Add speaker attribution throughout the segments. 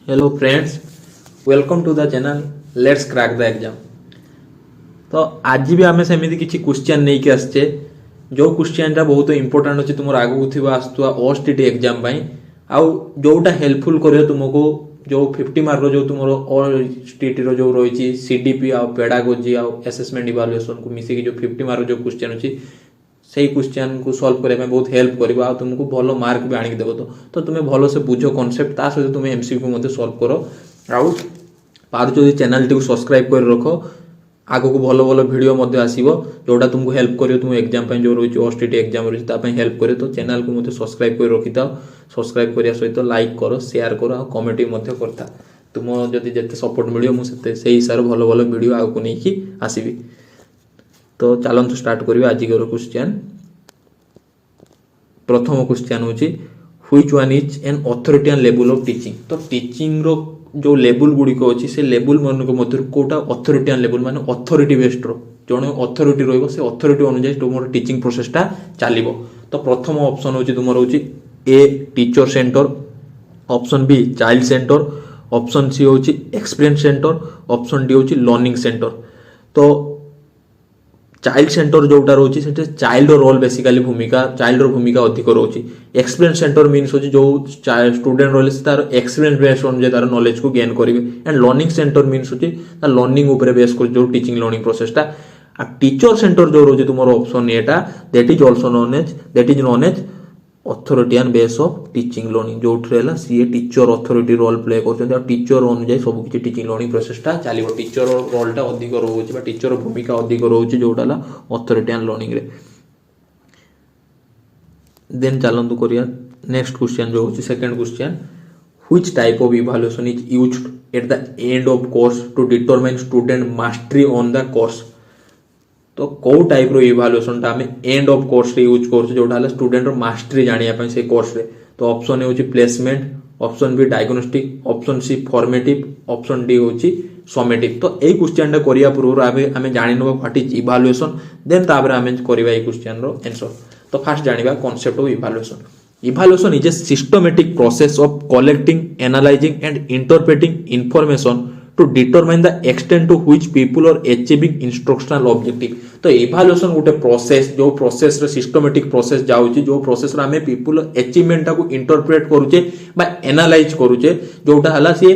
Speaker 1: Hello friends, welcome to the channel let's crack the exam. तो आज भी आम सेमती किसी क्वेश्चन नहीं के आसचे जो क्वेश्चन बहुत इंपोर्टेंट अच्छे तुम आगू थी आसुआ ओएसटीटी एग्जाम आउ जोटा हेल्पफुल कर तुमको जो 50 मार्क जो तुम ओएसटीटी जो रही सीडीपी आउ पेडागोजी आउ असेसमेंट इवालुएशन को मिसिकी जो 50 मार्क जो क्वेश्चन अच्छी से क्वेश्चन को सॉल्व करने बहुत हेल्प कर तुमको भल मार्क भी आणिक देव तो तुम्हें भल से बुझ कॉन्सेप्ट ता सहित तुम्हें एमसीक्यू सॉल्व कर आउ पार जो चैनल टी सब्सक्राइब कर रख आग को भल भल वीडियो आसो जोटा तुमको हेल्प कर तुम एग्जाम जो रही ओएसटीटी एग्जाम रही हेल्प करे तो चैनल को सब्सक्राइब कर रखी था। सब्सक्राइब करने सहित लाइक कर शेयर कर कमेंट भी करता तुम जदि जिते सपोर्ट मिले मुझे से हिसाब से भल भल वीडियो आगे को लेकिन आसबि। तो चलते स्टार्ट करिए आज क्वेश्चन। प्रथम क्वेश्चन हूँ which one is an authority level of teaching. तो टीचिंग रो जो लेवल गुड़िक अच्छी से लेवल मन मध्य कोटा अथॉरिटी लेवल माने अथॉरिटी बेस्ड जड़े अथॉरिटी रही से अथॉरिटी अनुसार तुम टीचिंग प्रोसेसटा चलो। तो प्रथम ऑप्शन हूँ तुम हूँ A teacher centre, option B child centre, option C हूँ एक्सपीरियंस सेंटर, ऑप्शन डी हूँ लर्निंग सेंटर। तो चाइल्ड सेंटर जोटा रोचे से चाइल्ड रोल बेसिकली भूमिका चाइल्ड भूमिका अधिक रोचे। एक्सपीरियंस सेंटर मीन्स होची जो स्टूडेंट रोले से तार एक्सपीरियंस बेस्ड अनुसार तार नॉलेज को गेन करेंगे। एंड लर्निंग सेंटर मीन्स होची तार लर्निंग ऊपर बेस कर जो टीचिंग लर्निंग प्रोसेसटा। आ टीचर सेंटर जो रोचे तुमरो ऑप्शन एटा that is also known as authority and base of teaching learning जो सी टीचर अथॉरिटी रोल प्ले कर टीचर अनुसार सब किसी टीचिंग लर्निंग प्रोसेसटा चलो। टीचर रोलटा अधिक रोचे टीचर भूमिका अधिक रोचे जोटा अथॉरिटी एंड लर्निंग रे। देन चलतु करिया नेक्स्ट क्वेश्चन जो होची second question which type of evaluation is used at the end of course to determine student mastery on the course. तो कौ टाइप रो इवैल्यूएशन आम एंड ऑफ कोर्स रे यूज कर जोटा स्टूडेंट रो मास्टरी जानिया से कोर्स रे। तो ऑप्शन ए होची placement, option B diagnostic, option C formative, option D होची समेटिव। तो यही क्वेश्चन करिया पूर्व आम जानि नबा व्हाट इज इवैल्यूएशन देन तापर आम करिवा ए क्वेश्चन रो आंसर। तो फास्ट जानिबा concept of evaluation. Evaluation is a systematic process of collecting, analysing and interpreting information to determine the extent to which people are achieving instructional objective। तो evaluation गोटे process जो प्रोसेस रे systematic process जाउची जो process रे हमें people achievement को interpret करूचे बा एनालाइज करूचे जोटा हला से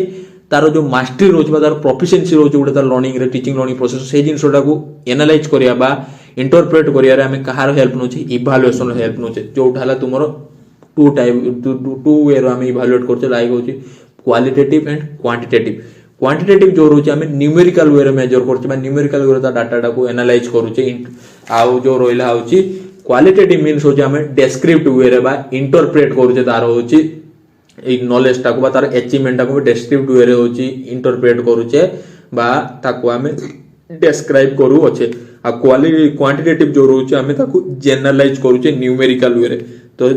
Speaker 1: तार जो मास्टरी रोच बा तार प्रोफिशिएंसी रोच गोटे तार लर्निंग रे टीचिंग लर्निंग प्रोसेस से जिनसटा को एनालाइज करिया बा इंटरप्रेट करिया रे हमें कहार हेल्प नोची इवैल्यूएशन हेल्प नोचे जोटा हला तुमरो टू वे रो हमें इवैल्यूएट करचे लाइक होची क्वालिटेटिव एंड क्वांटिटेटिव। क्वांटिटेटिव जो रोचे हमें न्यूमेरिकल वे रे मेजर करचे न्यूमेरिकल वे रे डाटा को एनालाइज करूचे। आउ जो रोइला होची क्वालिटेटिव मीन्स होची हमें डेस्क्रिप्टिव वे रे बा इंटरप्रेट करूचे तार होची ए नॉलेज टाको बा तार अचीवमेंट टाको डेस्क्रिप्टिव वे रे होची इंटरप्रेट करूचे बा ताको हमें डिस्क्राइब करू अच्छे। आ क्वांटिटेटिव जो रोचे हमें ताको जनरलाइज करूचे न्यूमेरिकल वे रे। तो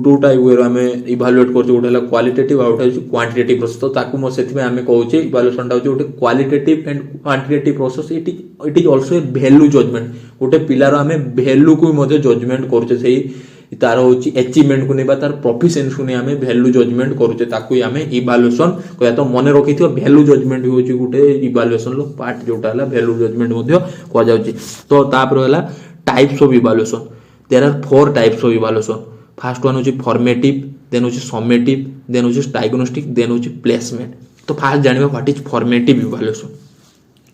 Speaker 1: टू टाइप वे हमें इवैल्यूएट करछे गोटे हला क्वालिटेटिव आ गोटे क्वांटिटेटिव प्रोसेस। तो ताकू मो सेति में हमें कहूचे इवैल्यूएशन टा होचे गोटे qualitative and quantitative process. It is also a value judgement गोटे पिलार हमें वैल्यू को मध्य जजमेंट करछे सेही तार होची अचीवमेंट को नेबा तार प्रोफिशिएंसी को ने हमें वैल्यू जजमेंट करूचे ताकू हमें इवैल्यूएशन कहया। तो मन रखिथियो वैल्यू जजमेंट होची गोटे इवैल्यूएशन लो पार्ट जोटा हला वैल्यू जजमेंट मध्य कह जाउची। तो तापर हला types of evaluation. There are 4 types of evaluation. First one is formative, then is summative, then is diagnostic, then is placement. तो first जानिबा what is formative evaluation.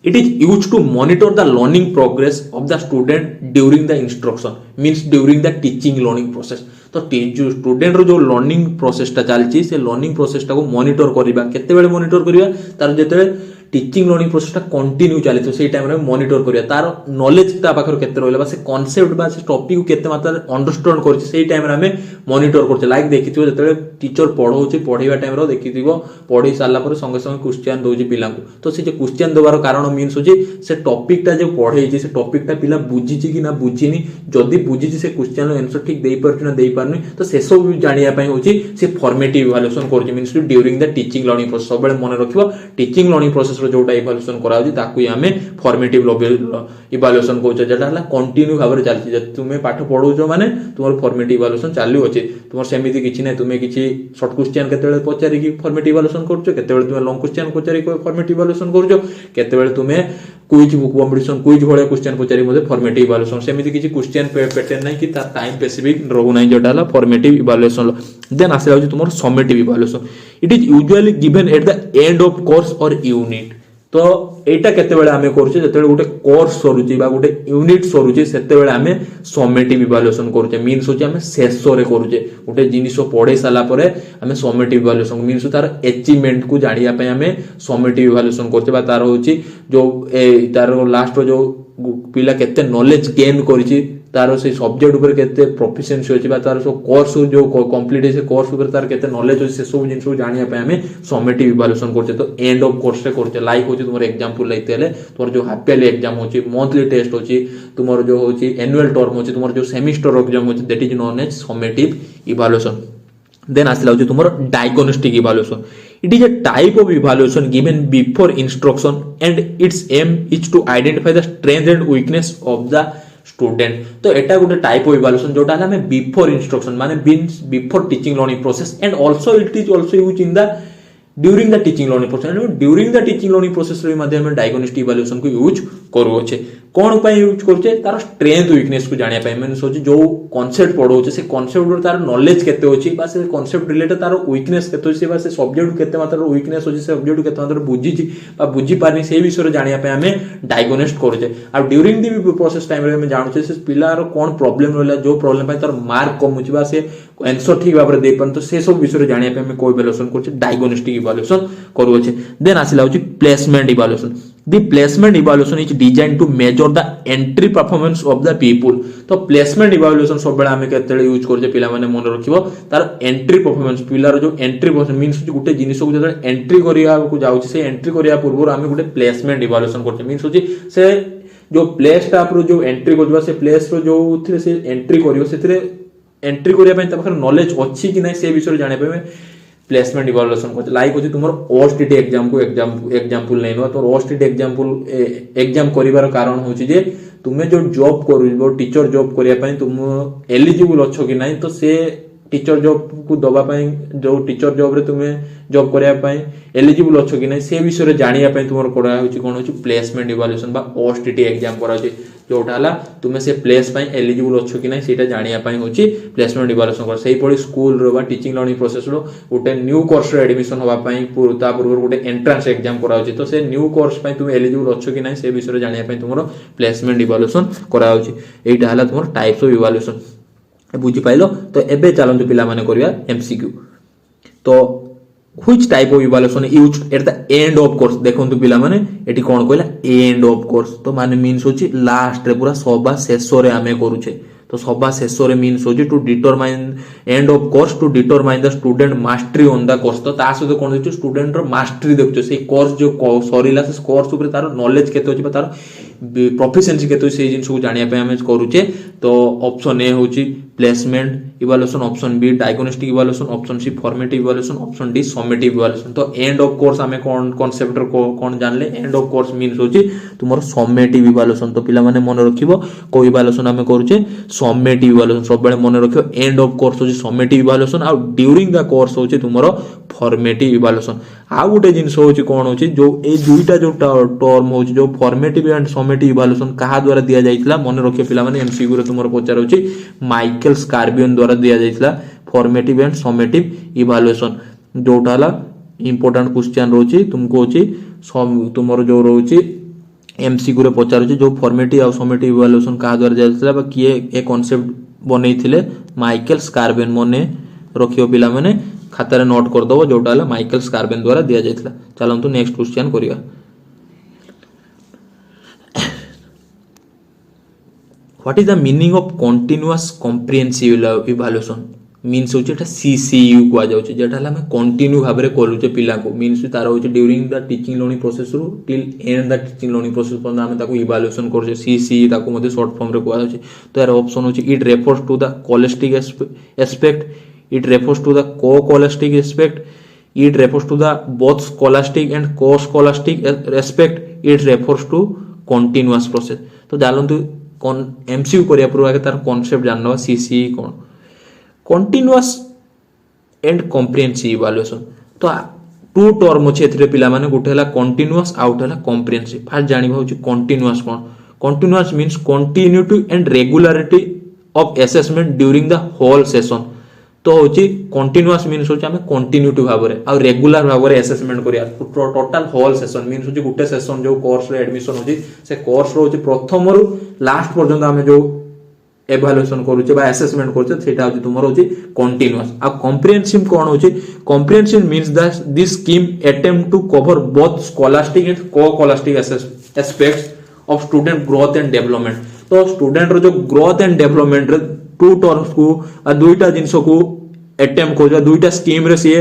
Speaker 1: It is used to monitor the learning progress of the student during the instruction, means during the teaching learning process. तो जो student रो जो learning प्रोसेसटा चलची से learning प्रोसेसटा को monitor करिबा केते बेले मॉनिटर करिबा तार जेते टीचिंग लर्निंग प्रोसेसटा कंटिन्यू चली तो से टाइम रे मॉनिटर करिया तार नॉलेज ता पाखर केते रहला बा से कांसेप्ट बा से टॉपिक को केते मात्रा अंडरस्टैंड करछि से टाइम रे हमें मॉनिटर करछि। लाइक देखिथिबो जेते टीचर पढौछि पढैबा टाइम रो देखिथिबो पढै साला पर संगे संगे क्वेश्चन दोछि पिला को। तो से जे क्वेश्चन देबार कारण मीन्स होछि से टॉपिकटा जे पढैछि से टॉपिकटा पिला बुझिछि कि ना बुझिनी जदी बुझिछि से क्वेश्चन रो आंसर ठीक देई परछि ना देई पारनी तो से सब जानिया पई होछि से फॉर्मेटिव इवैल्यूएशन करछि means during the teaching learning process. सब बेले मन रखिबो टीचिंग लर्निंग प्रोसेस प्रोसेस रो जोटा इवैल्यूएशन करा होची ताकू हमें फॉर्मेटिव इवैल्यूएशन कहउछ जेटा हला कंटिन्यू भाबरे चलछि जे तुमे पाठ पढौछ माने तुमर फॉर्मेटिव इवैल्यूएशन चालू अछि तुमर सेमिति किछि नै तुमे किछि शॉर्ट क्वेश्चन केतेबेले पचारि कि फॉर्मेटिव इवैल्यूएशन करछ केतेबेले तुमे लॉन्ग क्वेश्चन पचारि को फॉर्मेटिव इवैल्यूएशन करछ केतेबेले तुमे क्विज कंपटीशन क्विज भले क्वेश्चन पचारि मध्ये फॉर्मेटिव इवैल्यूएशन सेमिति किछि क्वेश्चन पैटर्न नै कि ता टाइम स्पेसिफिक रहू नै जेटा हला फॉर्मेटिव इवैल्यूएशन देन आसे जाउछि तुमर summative evaluation it is usually given at the end of course or unit तो एटा केते बेले हमें करूचे जते गोटे कोर्स सरुची बा गोटे यूनिट सरुची सेते बेले हमें समेटिव इवैल्यूएशन करूचे मींस होची हमें शेष रे करूचे गोटे जिनिस पढे साला परे हमें समेटिव इवैल्यूएशन मींस तार अचीवमेंट को जानिया पे हमें समेटिव इवैल्यूएशन करते बा तार होची जो तार लास्ट रो जो पिला केते नॉलेज गेन करिची तार से सब्जेक्ट ऊपर केते प्रोफिशिएंसी होची बा तार सो कोर्स जो कंप्लीट है से कोर्स ऊपर तार केते नॉलेज होची से सब जिंस जानिया पे हमें समेटिव इवैल्यूएशन करते तो एंड ऑफ कोर्स रे करते लाइक होची तुमर एग्जांपल लाइतेले तुमर जो हाफ ईयरली एग्जाम होची मंथली टेस्ट होची तुमर जो होची एनुअल टर्म होची तुमर जो सेमेस्टर एग्जाम होची that is known as summative evaluation then आसला होची तुमर diagnostic evaluation it is a type of evaluation given before instruction and its aim is to identify the strength and weakness of the student तो एटा गोटे type of evaluation जोटा हमें before instruction माने before teaching learning process and also it is also used in the during the teaching learning process during the teaching learning process रे माध्यम में diagnostic evaluation को use करू छे कोन उपाय यूज करछे तार स्ट्रेंथ वीकनेस को जानिया पाए मींस होची जो कांसेप्ट पढौछे से कांसेप्ट रो तार नॉलेज केते होची बा से कांसेप्ट रिलेटेड तार वीकनेस केते होची बा से सब्जेक्ट केते मात्रा वीकनेस होची से सब्जेक्ट केते मात्रा बुझीची बा बुझी पारनी से विषय रे जानिया पाए हमें डायग्नोस्ट करूछे आ ड्यूरिंग द प्रोसेस टाइम रे हम जानुछे से पिला रो कोन प्रॉब्लम रहला जो प्रॉब्लम पाए तार मार्क कम होची बा से आंसर ठीक भाबरे दे पन तो से सब विषय रे जानिया पाए हमें कोई इवैल्यूएशन करछे डायग्नोस्टिक इवैल्यूएशन करूछे देन आसिला होची placement evaluation The placement evaluation is designed to measure the entry performance of the people. तो placement evaluation सब बेला हमें केतेले यूज करजे पिला माने मन रखिबो तार एंट्री परफॉर्मेंस पिलार जो एंट्री परफॉर्मेंस मींस गुटे जिनिस को जदे एंट्री करिया को जाउची से एंट्री करिया पूर्व हमें गुटे प्लेसमेंट इवैल्यूएशन करते मींस होची से जो प्ले स्टाफ रो जो एंट्री करबा से प्लेस रो जो थिरे से एंट्री करियो सेथिरे एंट्री करिया पय त नॉलेज अछि कि नै से विषय जाने पे प्लेसमेंट इवैल्यूएशन को लाइक होची तुमर ओएसटीटी एग्जाम को एग्जांपल नै नो तो ओएसटीटी एग्जाम करिवार कारण होची जे तुमे जो जॉब करू टीचर जॉब करिया पय तुम एलिजिबल अछो कि नै तो से टीचर जॉब को दबा पय जो टीचर जॉब रे तुमे जॉब करिया पय एलिजिबल अछो कि नै से विषय रे जानिया पय तुमर कोडा होची कोन होची प्लेसमेंट इवैल्यूएशन बा ओएसटीटी एग्जाम करा होची जोटा हला तुमे से प्लेस पय एलिजिबल अछो कि नै सेटा जानिया पय होची प्लेसमेंट इवैल्यूएशन कर सेही पडी स्कूल रो बा टीचिंग लर्निंग प्रोसेस रो उटे न्यू कोर्स रे एडमिशन होबा पय पूर्ता पूर्व उटे एंट्रेंस एग्जाम करा होची तो से न्यू कोर्स पय तुमे एलिजिबल अछो कि नै से विषय रे जानिया पय तुमरो प्लेसमेंट इवैल्यूएशन करा होची एटा हला तुमर टाइप्स ऑफ इवैल्यूएशन बुझी पाइलो तो एबे चलंतु पिला माने करिया एमसीक्यू तो which type of evaluation used at the end of course देखंतु पिला माने एटी कोन कहला end of course तो माने मीन्स होची लास्ट रे पूरा सभा शेष रे हमें करूछे तो सभा शेष रे मीन्स होची to determine end of course to determine the student mastery on the course तो ता सहित कोन होची स्टूडेंट रो मास्टरी देखछो से कोर्स जो सरीला से कोर्स ऊपर तार नॉलेज केते होची तार प्रोफिशिएंसी केते से जिंस को जानिया पे हमें करूछे तो ऑप्शन ए होची placement evaluation option B diagnostic evaluation option C formative evaluation option D summative evaluation तो एंड ऑफ कोर्स हमें कोन कांसेप्ट को कोन जानले एंड ऑफ कोर्स मींस होची तुमरो समेटिव इवैल्यूएशन तो पिला माने मन रखिबो को इवैल्यूएशन हमें करूछे समेटिव इवैल्यूएशन सब बेले मन रखियो एंड ऑफ कोर्स होची समेटिव इवैल्यूएशन आ ड्यूरिंग द कोर्स होची तुमरो फॉर्मेटिव इवैल्यूएशन आ गुटे जिंस होची कोन होची जो ए दुईटा जो टर्म होची जो फॉर्मेटिव एंड समेटिव इवैल्यूएशन कहा द्वारा दिया जाइतला मन रखियो पिला माने एमसीक्यू रे तुमरो पचार होची माइकल स्कार्बियन द्वारा दिया जाइतला फॉर्मेटिव एंड समेटिव इवैल्यूएशन जोटा हला इंपोर्टेंट क्वेश्चन रोची तुमको होची तुमरो जो रोची एमसीक्यू रे पचार होची जो फॉर्मेटिव और समेटिव इवैल्यूएशन कहा द्वारा दिया जाइतला बा किए ए कांसेप्ट बनेइथिले माइकल स्कार्बियन मने रखियो पिला माने खाता रे नोट कर दबो जोटा हला माइकल स्कार्बियन द्वारा दिया जाइतला चलंतु नेक्स्ट क्वेश्चन करिया What is the meaning of continuous comprehensive evaluation means होचे एटा सीसीयू को आ जाउचे जेटा हला हम कंटिन्यू भाबरे करूचे पिला को मीन्स तार होचे during the teaching learning process रू till end the teaching learning process पर हम ताको इवैल्यूएशन करछे सीसी ताको मध्ये शॉर्ट फॉर्म रे को आ जाउचे तो यार ऑप्शन होचे it refers to the scholastic aspect it refers to the co-scholastic aspect it refers to the both scholastic and co-scholastic aspect, it refers to continuous process. तो जानतु MCU करिया पूर्व आगे तार कांसेप्ट जानना सीसी कौन continuous and comprehensive evaluation तो two term अच्छे एथिरे पिला माने गुटे हला कंटीन्यूअस आउट हला कॉम्प्रिहेंसिव फास्ट जानिबा होची कंटीन्यूअस कोन continuous means continuity and regularity of assessment during the whole session तो होची कंटीन्यूअस मींस होची हमें कंटिन्यूटी भाबरे आ रेगुलर भाबरे असेसमेंट करिया टोटल होल सेशन मींस होची गुटे सेशन जो कोर्स रे एडमिशन होची से कोर्स रो होची प्रथम रु लास्ट पर्यंत हमें जो एवैल्यूएशन करूचे बा असेसमेंट करूचे सेटा होची तुमरो होची कंटीन्यूअस आ कॉम्प्रिहेंसिव कोन होची comprehensive means that this scheme attempt to cover both scholastic and co-scholastic aspects of student growth and development तो स्टूडेंट रो जो ग्रोथ एंड डेवलपमेंट रे टू टर्म्स को आ दुईटा जिंस को अटेम्प्ट करूचे दुईटा स्कीम रे से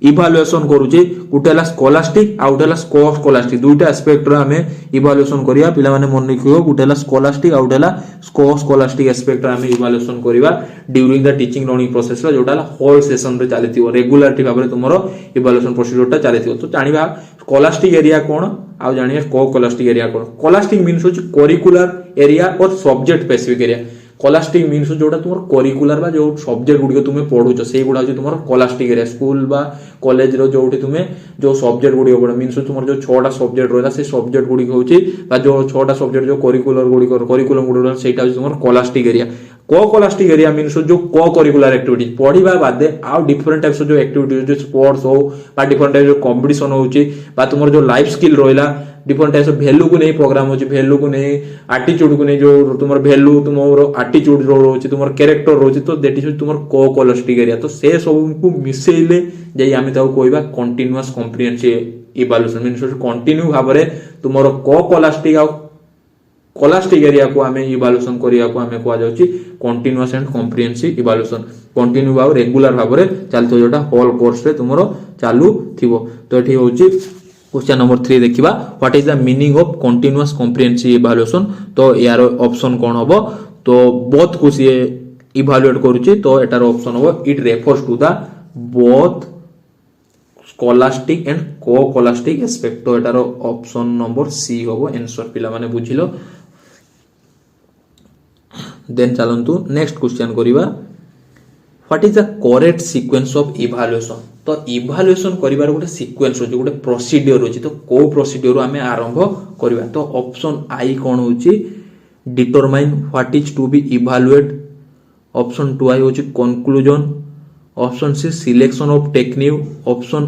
Speaker 1: इवैल्यूएशन करूचे गुटेला स्कॉलास्टिक आ गुटेला को-स्कॉलास्टिक दुईटा एस्पेक्ट रे हमें इवैल्यूएशन करिया पिला माने मन रखियो गुटेला स्कॉलास्टिक आ गुटेला को-स्कॉलास्टिक एस्पेक्ट रे हमें इवैल्यूएशन करिवा during the teaching learning process रे जोटाला होल सेशन रे चलीथिबो रेगुलरिटी भाबरे तुमरो इवैल्यूएशन प्रोसीजर टा चलीथिबो तो जानिबा स्कॉलास्टिक एरिया कोन आ जानिबा को-स्कॉलास्टिक एरिया कोन स्कॉलास्टिक मींस होची करिकुलर एरिया और subject specific area scholastic means जोटा तुम करिकुलर बा जो सब्जेक्ट गुडी तुम पढुछ से गुडा होची तुम स्कॉलास्टिक एरिया स्कूल बा कॉलेज रो जोटी तुम जो सब्जेक्ट गुडी पढ मींस तुम जो 6टा सब्जेक्ट रहला से सब्जेक्ट गुडी होची बा जो 6टा सब्जेक्ट जो करिकुलर गुडी करिकुलम गुडी रहला सेटा होची तुम स्कॉलास्टिक एरिया को-स्कॉलास्टिक एरिया मींस जो को-करिकुलर एक्टिविटीज पढिबा बादे आ डिफरेंट टाइप्स जो एक्टिविटीज जो स्पोर्ट्स हो बा डिफरेंट टाइप जो कंपटीशन होची बा तुम जो लाइफ स्किल रहला डिफरेंट टाइप्स ऑफ वैल्यू को नहीं प्रोग्राम होची वैल्यू को नहीं एटीट्यूड को नहीं जो तुम वैल्यू तुम एटीट्यूड रो होची तुम कैरेक्टर रोची तो दैट इज तुम को-स्कॉलास्टिक एरिया तो से सब को मिसेइले जे आमे ताऊ कहबा continuous comprehensive evaluation means continue भाबरे तुमरो को-स्कॉलास्टिक आ स्कॉलास्टिक एरिया को हमें इवैल्यूएशन करिया को हमें कोआ जाउची continuous and comprehensive evaluation continue भाव रेगुलर भाबरे चालतो जोटा होल कोर्स रे तुमरो चालू थिबो तो एठी होची क्वेश्चन नंबर 3 देखिबा what is the meaning of continuous comprehensive evaluation तो यार ऑप्शन कोन हबो तो बोथ को से इवैल्यूएट करूची तो एटार ऑप्शन हबो it refers to the both scholastic and co-scholastic aspect तो एटार ऑप्शन नंबर सी हबो आंसर पिला माने बुझिलो देन चलंतु नेक्स्ट क्वेश्चन करिबा what is the correct sequence of evaluation तो इवैल्यूएशन करिवार गोटे सीक्वेंस होची गोटे प्रोसीजर होची तो को प्रोसीजर हमें आरंभ करिवा तो ऑप्शन आई कोन होची determine what is to be evaluate option 2 I होची conclusion option C selection of technique option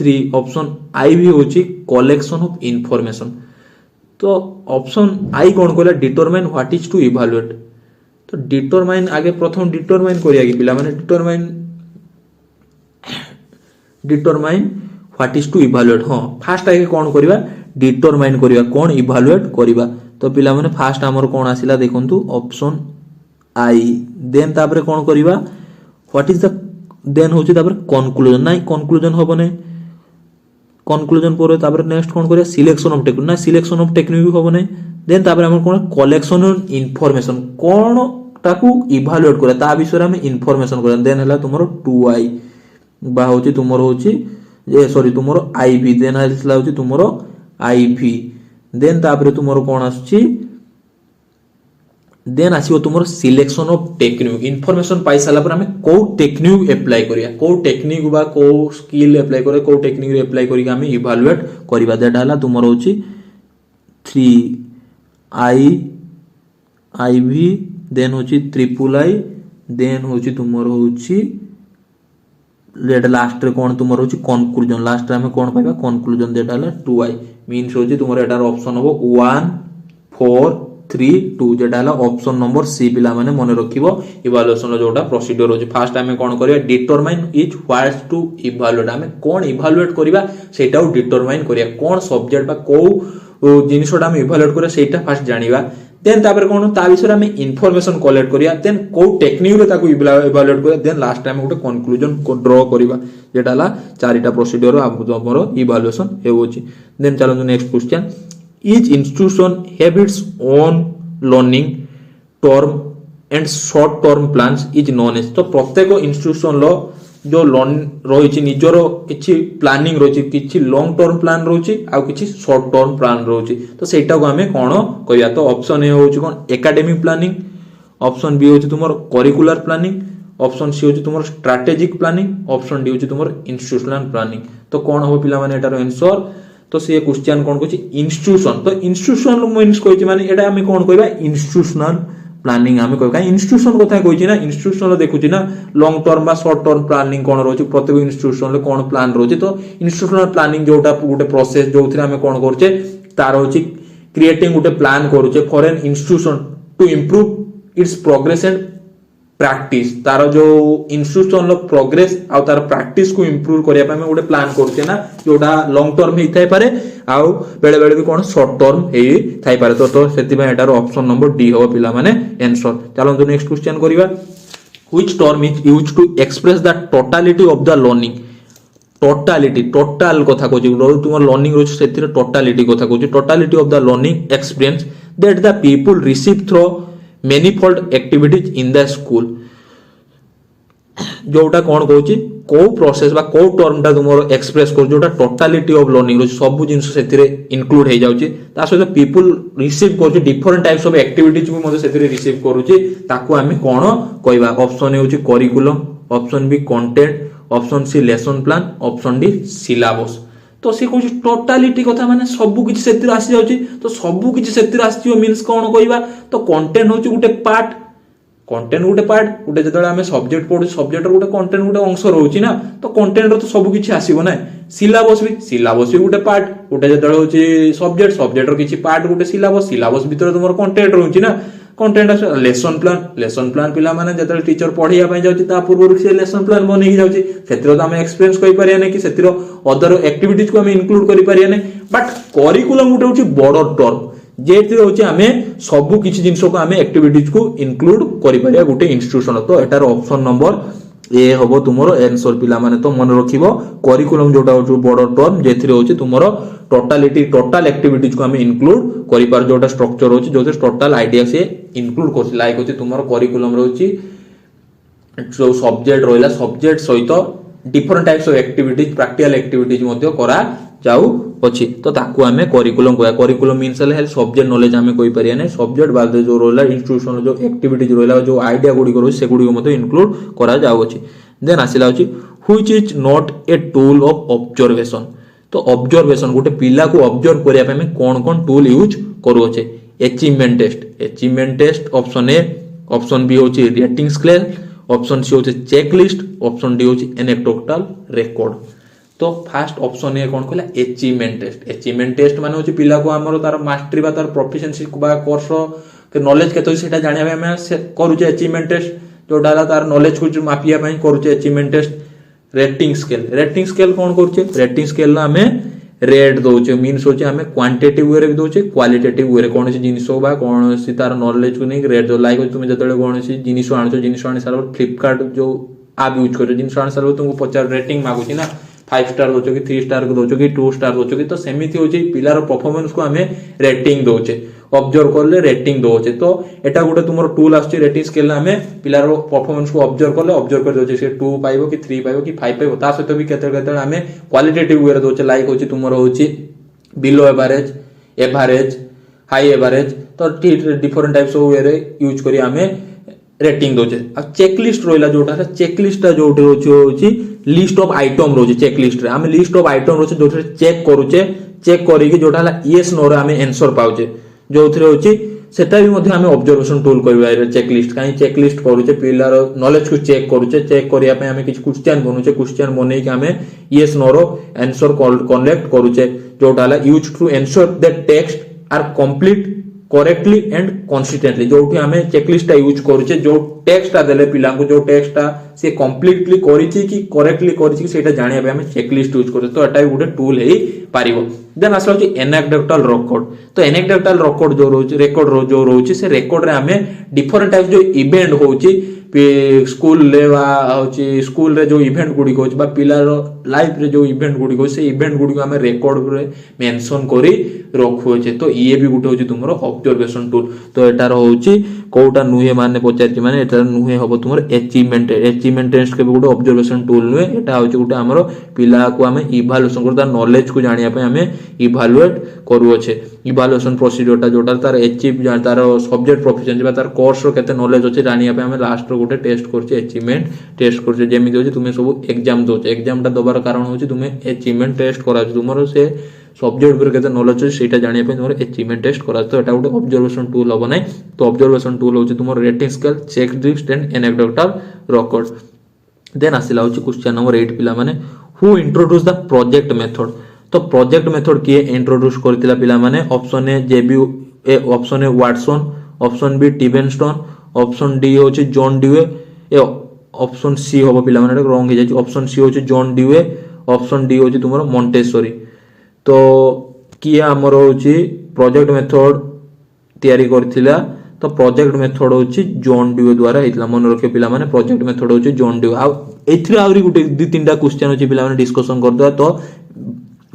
Speaker 1: 3 option I भी होची कलेक्शन ऑफ इंफॉर्मेशन तो ऑप्शन आई कोन कहला determine what is to evaluate तो डिटरमाइन आगे प्रथम डिटरमाइन करिया कि पिला माने determine what is to evaluate हां फास्ट आगे कोन करिवा डिटरमाइन करिवा कोन इवैल्यूएट करिवा तो पिला माने फास्ट हमर कोन आसिला देखंतु ऑप्शन आई देन तापरे कोन करिवा व्हाट इज द देन होची तापरे कंक्लूजन नाही कंक्लूजन होबो नै कंक्लूजन पर तापरे नेक्स्ट कोन करिया सिलेक्शन ऑफ टेक्निक ना सिलेक्शन ऑफ टेक्निक भी होबो नै देन तापरे हमर कोन कलेक्शन ऑफ इंफॉर्मेशन कोन ताकू इवैल्यूएट करे ता विषय रे हम इंफॉर्मेशन करे देन हला तुमरो 2i बा होची तुमरो होची ए सॉरी तुमरो आईवी देन हला होची तुमरो आईवी देन तापरे तुमरो कोन आछी देन आसीबो तुमरो सिलेक्शन ऑफ टेक्निक इंफॉर्मेशन पाई साला पर हमें को टेक्निक अप्लाई करिया को टेक्निक बा को स्किल अप्लाई करे को टेक्निक रे अप्लाई करी हमें इवैल्यूएट करिबा दैट हला तुमरो होची 3i आईवी देन होची ट्रिपल आई देन होची तुमरो होची लेट लास्ट रे कोन तुमरो होची कंक्लूजन लास्ट रे हमें कोन पाइबा कंक्लूजन देट हला 2i मींस होची तुमरो एटार ऑप्शन हो 1 4 3 2 जेटा हला ऑप्शन नंबर सी पिला माने मने रखिबो इवैल्यूएशन रो जोटा प्रोसीजर होची फास्ट हमें कोन करिया determine is what to evaluate हमें कोन इवैल्यूएट करिबा सेटा डिटरमाइन करिया कोन सब्जेक्ट बा को जिनिसोटा हम इवैल्यूएट करिया सेटा फास्ट जानिबा देन तापर कोन ता विषय हमें इंफॉर्मेशन कलेक्ट करिया देन को टेक्निक रे ताको इवैल्यूएट करिया देन लास्ट टाइम गोटे कंक्लूजन को ड्रा करिबा जेटा हला चारिटा प्रोसीजर हमरो इवैल्यूएशन हेवोची देन चलो next question each institution have its own learning term and short term plans is known as तो प्रत्येक इंस्टीट्यूशन लो जो रही निजर किसी प्लानिंग रही किसी लॉन्ग टर्म प्लान रही आउ किसी शॉर्ट टर्म प्लान रही तो सेटा को आम कौन कहवा तो ऑप्शन ए हूँ कौन एकेडमिक प्लानिंग, ऑप्शन बी हूँ तुम करिकुलर प्लानिंग, ऑप्शन सी हूँ तुम स्ट्राटेजिक प्लानिंग, ऑप्शन डी हूँ तुम इंस्टीट्यूशनल प्लानिंग। तो कौन हम पिला माने एटार आंसर तो सी क्वेश्चन कौन कहछि इंस्टीट्यूशन। तो इंस्टीट्यूशन मीन्स कहछि माने एटा हम कौन कहबा इंस्टीट्यूशनल प्लानिंग आम कह इंस्टीट्यूशन कथा कही ना इंस्टीट्यूशन देखुची ना long term short term planning कौन रही प्रत्येक इंस्टीट्यूशन कौन प्लान रही तो इंस्टीट्यूशनल प्लानिंग जोटा गोटे प्रोसेस जो आम कौन करुचे तार हूँ क्रिएटिंग गोटे प्लान करुचे for an institution to improve its progress and practice तार जो इंस्टीट्यूशन प्रोग्रेस आ तार प्रैक्टिस को इम्प्रूव करने आम गोटे प्लान करुचे ना जोटा लॉन्ग टर्म होता पारे आउ बेले बेले भी कौन शॉर्ट टर्म होई पारे तो सेटार ऑप्शन नंबर डी हम पिला माने आंसर। चलो नेक्स्ट क्वेश्चन करिवा which term is used to express the totality of the learning. Totality total कथा कहूँ तुम लर्निंग रोज से टोटालिटी कथा कहूँ totality of the learning experience that the people receive through manifold activities in the school. जोटा कौन कहूँ कौ प्रोसेस बा कौ टर्मटा तुम एक्सप्रेस कर जोटा टोटालिटी ऑफ लर्निंग रोज सब जिन से इनक्लूड हो जाउची ता सहित पीपल रिसीव कर डिफरेंट टाइप्स ऑफ एक्टिविटीज को मते से रिसीव करूची ताकू आमे कोन कहबा। ऑप्शन ए होची curriculum, option B content, option C lesson plan, option D syllabus. तो सी कहूँ टोटालिटी कथा माने सबु किछि सेतिर आसी जाउची तो सबु किछि सेतिर आसी मींस कोन कहबा तो कंटेंट होची गुटे पार्ट कंटेंट गोटे पार्ट गोटे जो आम सब्जेक्ट पढ़ू सब्जेक्ट गोटे कंटेंट गोटे अंश रोचे ना तो कंटेंट तो सब किसी आसो ना। सिलेबस भी गोटे पार्ट गोटे जो हूँ सब्जेक्ट किसी पार्ट गोटे सिलेबस भीतर तुम कंटेंट रोचे ना कंटेंट लेसन प्लान पिला माने जो टीचर पढ़ाई जाऊँगी पूर्व से लेसन प्लान बन जाऊँगी से आम एक्सपीरियंस करें कि से अदर एक्टिविटीज को आम इनक्लूड करें बट करिकुलम गोटे हूँ बड़ टर्म जेथि होची आमे सबु किछि जिंस को आमे एक्टिविटीज को इनक्लूड करि परिया गुटे इंस्टीट्यूशन। तो एटार ऑप्शन नंबर ए हबो तुमरो आंसर पिला माने तो मन रखिबो करिकुलम जोटा होची बड़ टर्म जेथि होची तुमरो टोटालिटी टोटल एक्टिविटीज को आमे इनक्लूड करि पार जोटा स्ट्रक्चर होची जोते टोटल आईडिया से इनक्लूड करछि लाइक होची तुमरो करिकुलम रहउची जो सब्जेक्ट रोइला सब्जेक्ट सहित different types of activities practical activities मध्ये करा जाऊ अछि तो ताकू आमे करिकुलम कहया। Curriculum means help subject knowledge आमे कोइ परिया नै सब्जेक्ट बाद जो रोला इंस्टीट्यूशन जो एक्टिविटीज रोला जो आईडिया गुडी करू से गुडी मते इनक्लूड करा जाऊ अछि। देन आसिला अछि which is not a tool of observation. तो ऑब्जर्वेशन गोटे पिला को ऑब्जर्व करिया पे हमें कोन टूल यूज करू अछि। Achievement test option A, option B होछि रेटिंग स्केल, ऑप्शन सी होछि चेकलिस्ट, ऑप्शन डी होछि एनेक्डोटल रिकॉर्ड। तो फास्ट ऑप्शन ए कौन कहला अचीवमेंट टेस्ट माने होछि पिला को हमर तार मास्टरी बा तार प्रोफिशिएंसी बा कोर्स के नॉलेज केतो सेटा जानिया हम करूचे अचीवमेंट टेस्ट जोटा तार नॉलेज को मापिया पई करूचे अचीवमेंट टेस्ट। रेटिंग स्केल कौन करूचे रेटिंग स्केल हमें रेट दउचे मींस होचे हमें क्वांटिटेटिव वे रे दउचे क्वालिटेटिव वे रे कोन सी जिनिस बा कोन सी तार नॉलेज को नै रेट जो लाइक तुम जतले कोन सी जिनिस आनछो जिनिस आनि सारा फ्लिपकार्ट जो आप यूज करो जिनिस आनि सारा तुमको पचार रेटिंग मागुची ना 5 स्टार दो कि 3 स्टार को दो कि 2 स्टार दो कि तो सेमिति होची पिलार परफॉर्मेंस को हमें रेटिंग दोचे ऑब्जर्व करले रेटिंग दोचे। तो एटा गोटे तुमरो टूल आछी रेटिंग स्केल हमें पिलार परफॉर्मेंस को ऑब्जर्व कर दोचे से 2 पाइबो कि 3 पाइबो कि 5 पाइबो ता सहित भी केते हमें क्वालिटेटिव वे रे दोचे लाइक होची तुमरो होची बिलो एवरेज हाई एवरेज तो डिफरेंट टाइप्स ऑफ वे रे यूज करी हमें रेटिंग दोचे। आ चेकलिस्ट रोइला जोटा चेकलिस्ट जोटे होची लिस्ट ऑफ आइटम रोचे चेकलिस्ट रे हम लिस्ट ऑफ आइटम रोचे जोटे चेक करिके जोटा यस नो रे हमें आंसर पाउचे जोथरे होची सेटा भी मध्ये हमें ऑब्जर्वेशन टूल करबा चेकलिस्ट काई चेकलिस्ट करूचे पिलार नॉलेज को चेक करूचे चेक करिया पे हमें किछ क्वेश्चन बनूचे क्वेश्चन बनै के हमें यस नो रो आंसर कलेक्ट करूचे जोटा used to ensure that text are complete correctly and consistently जोठी हमें चेकलिस्ट यूज करूचे जो टेक्स्ट देले पिला को जो टेक्स्ट से कंप्लीटली करिछि कि करेक्टली करिछि सेटा जानिया पे हमें चेकलिस्ट यूज करू तो एटा भी गुटे टूल हेई पारिबो। देन आसला छि एनेक्डोटल रिकॉर्ड। तो एनेक्डोटल रिकॉर्ड जो रोचे रिकॉर्ड जो रोचे से रिकॉर्ड रे हमें डिफरेंट टाइप जो इवेंट होची स्कूल ले होची स्कूल रे जो इवेंट गुडी होची बा पिलार लाइफ रे जो इवेंट गुडी हो से इवेंट गुडी को हमें रिकॉर्ड रे मेंशन करी रखुचे तो ये भी गुटे होची तुमरो ऑब्जर्वेशन टूल। तो एटार होची कोटा नुहे माने पचार माने एटा नुहे हबो तुमर अचीवमेंट टेस्ट के गोटे ऑब्जर्वेशन टूल नुहे एटा होची गोटे हमरो पिला को हमें इवैल्यूएशन करता नॉलेज को जानिया पे हमें इवैल्यूएट करू अछि इवैल्यूएशन प्रोसीजर टा जोटा तार अचीव तार सब्जेक्ट प्रोफिशिएंसी बा तार कोर्स रो केते नॉलेज अछि जानिया पे हमें लास्ट रो गोटे टेस्ट करछि अचीवमेंट टेस्ट करछि जेमिति होछि तुमे सब एग्जाम दोछ एग्जाम टा दोबार कारण होछि तुमे अचीवमेंट टेस्ट करा तुमरो से सब्जेक्ट पर केते नॉलेज अछि सेटा जानिया पे तुमरो अचीवमेंट टेस्ट करा तो एटा गोटे ऑब्जर्वेशन टूल हबो नै तो ऑब्जर्वेशन टूल होछि तुमरो rating scale check list and anecdotal record then आसिला होछि क्वेश्चन नंबर 8 पिला माने who introduce the project method तो प्रोजेक्ट मेथड किए इंट्रोड्यूस करथिला पिला माने ऑप्शन ए जेबी ए option A Watson option B टिबेनस्टोन ऑप्शन डी होछि जॉन ड्यूए ए ऑप्शन सी होबो पिला माने रॉन्ग हे जाछि ऑप्शन सी होछि जॉन ड्यूए ऑप्शन डी होछि तुमरो मॉन्टेसरी तो किए हमर होछि प्रोजेक्ट मेथड तयारी करथिला तो प्रोजेक्ट मेथड होछि जॉन ड्यूए द्वारा हेतला मन रखे पिला माने प्रोजेक्ट मेथड होछि जॉन ड्यूए आ एथि आउरी गुटे दि तीनटा क्वेश्चन होछि पिला माने डिस्कशन करदो तो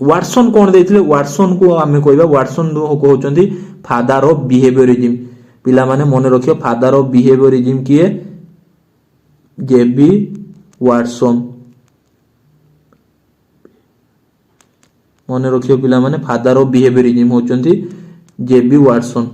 Speaker 1: वाटसन कोन देथिले वाटसन को हमें कहबा वाटसन को होचंदी फादर ऑफ बिहेवियरिज्म पिला माने मन रखियो फादर ऑफ बिहेवियरिज्म किए जेबी वाटसन मन रखियो पिला माने फादर ऑफ बिहेवियरिज्म होचंदी जेबी वाटसन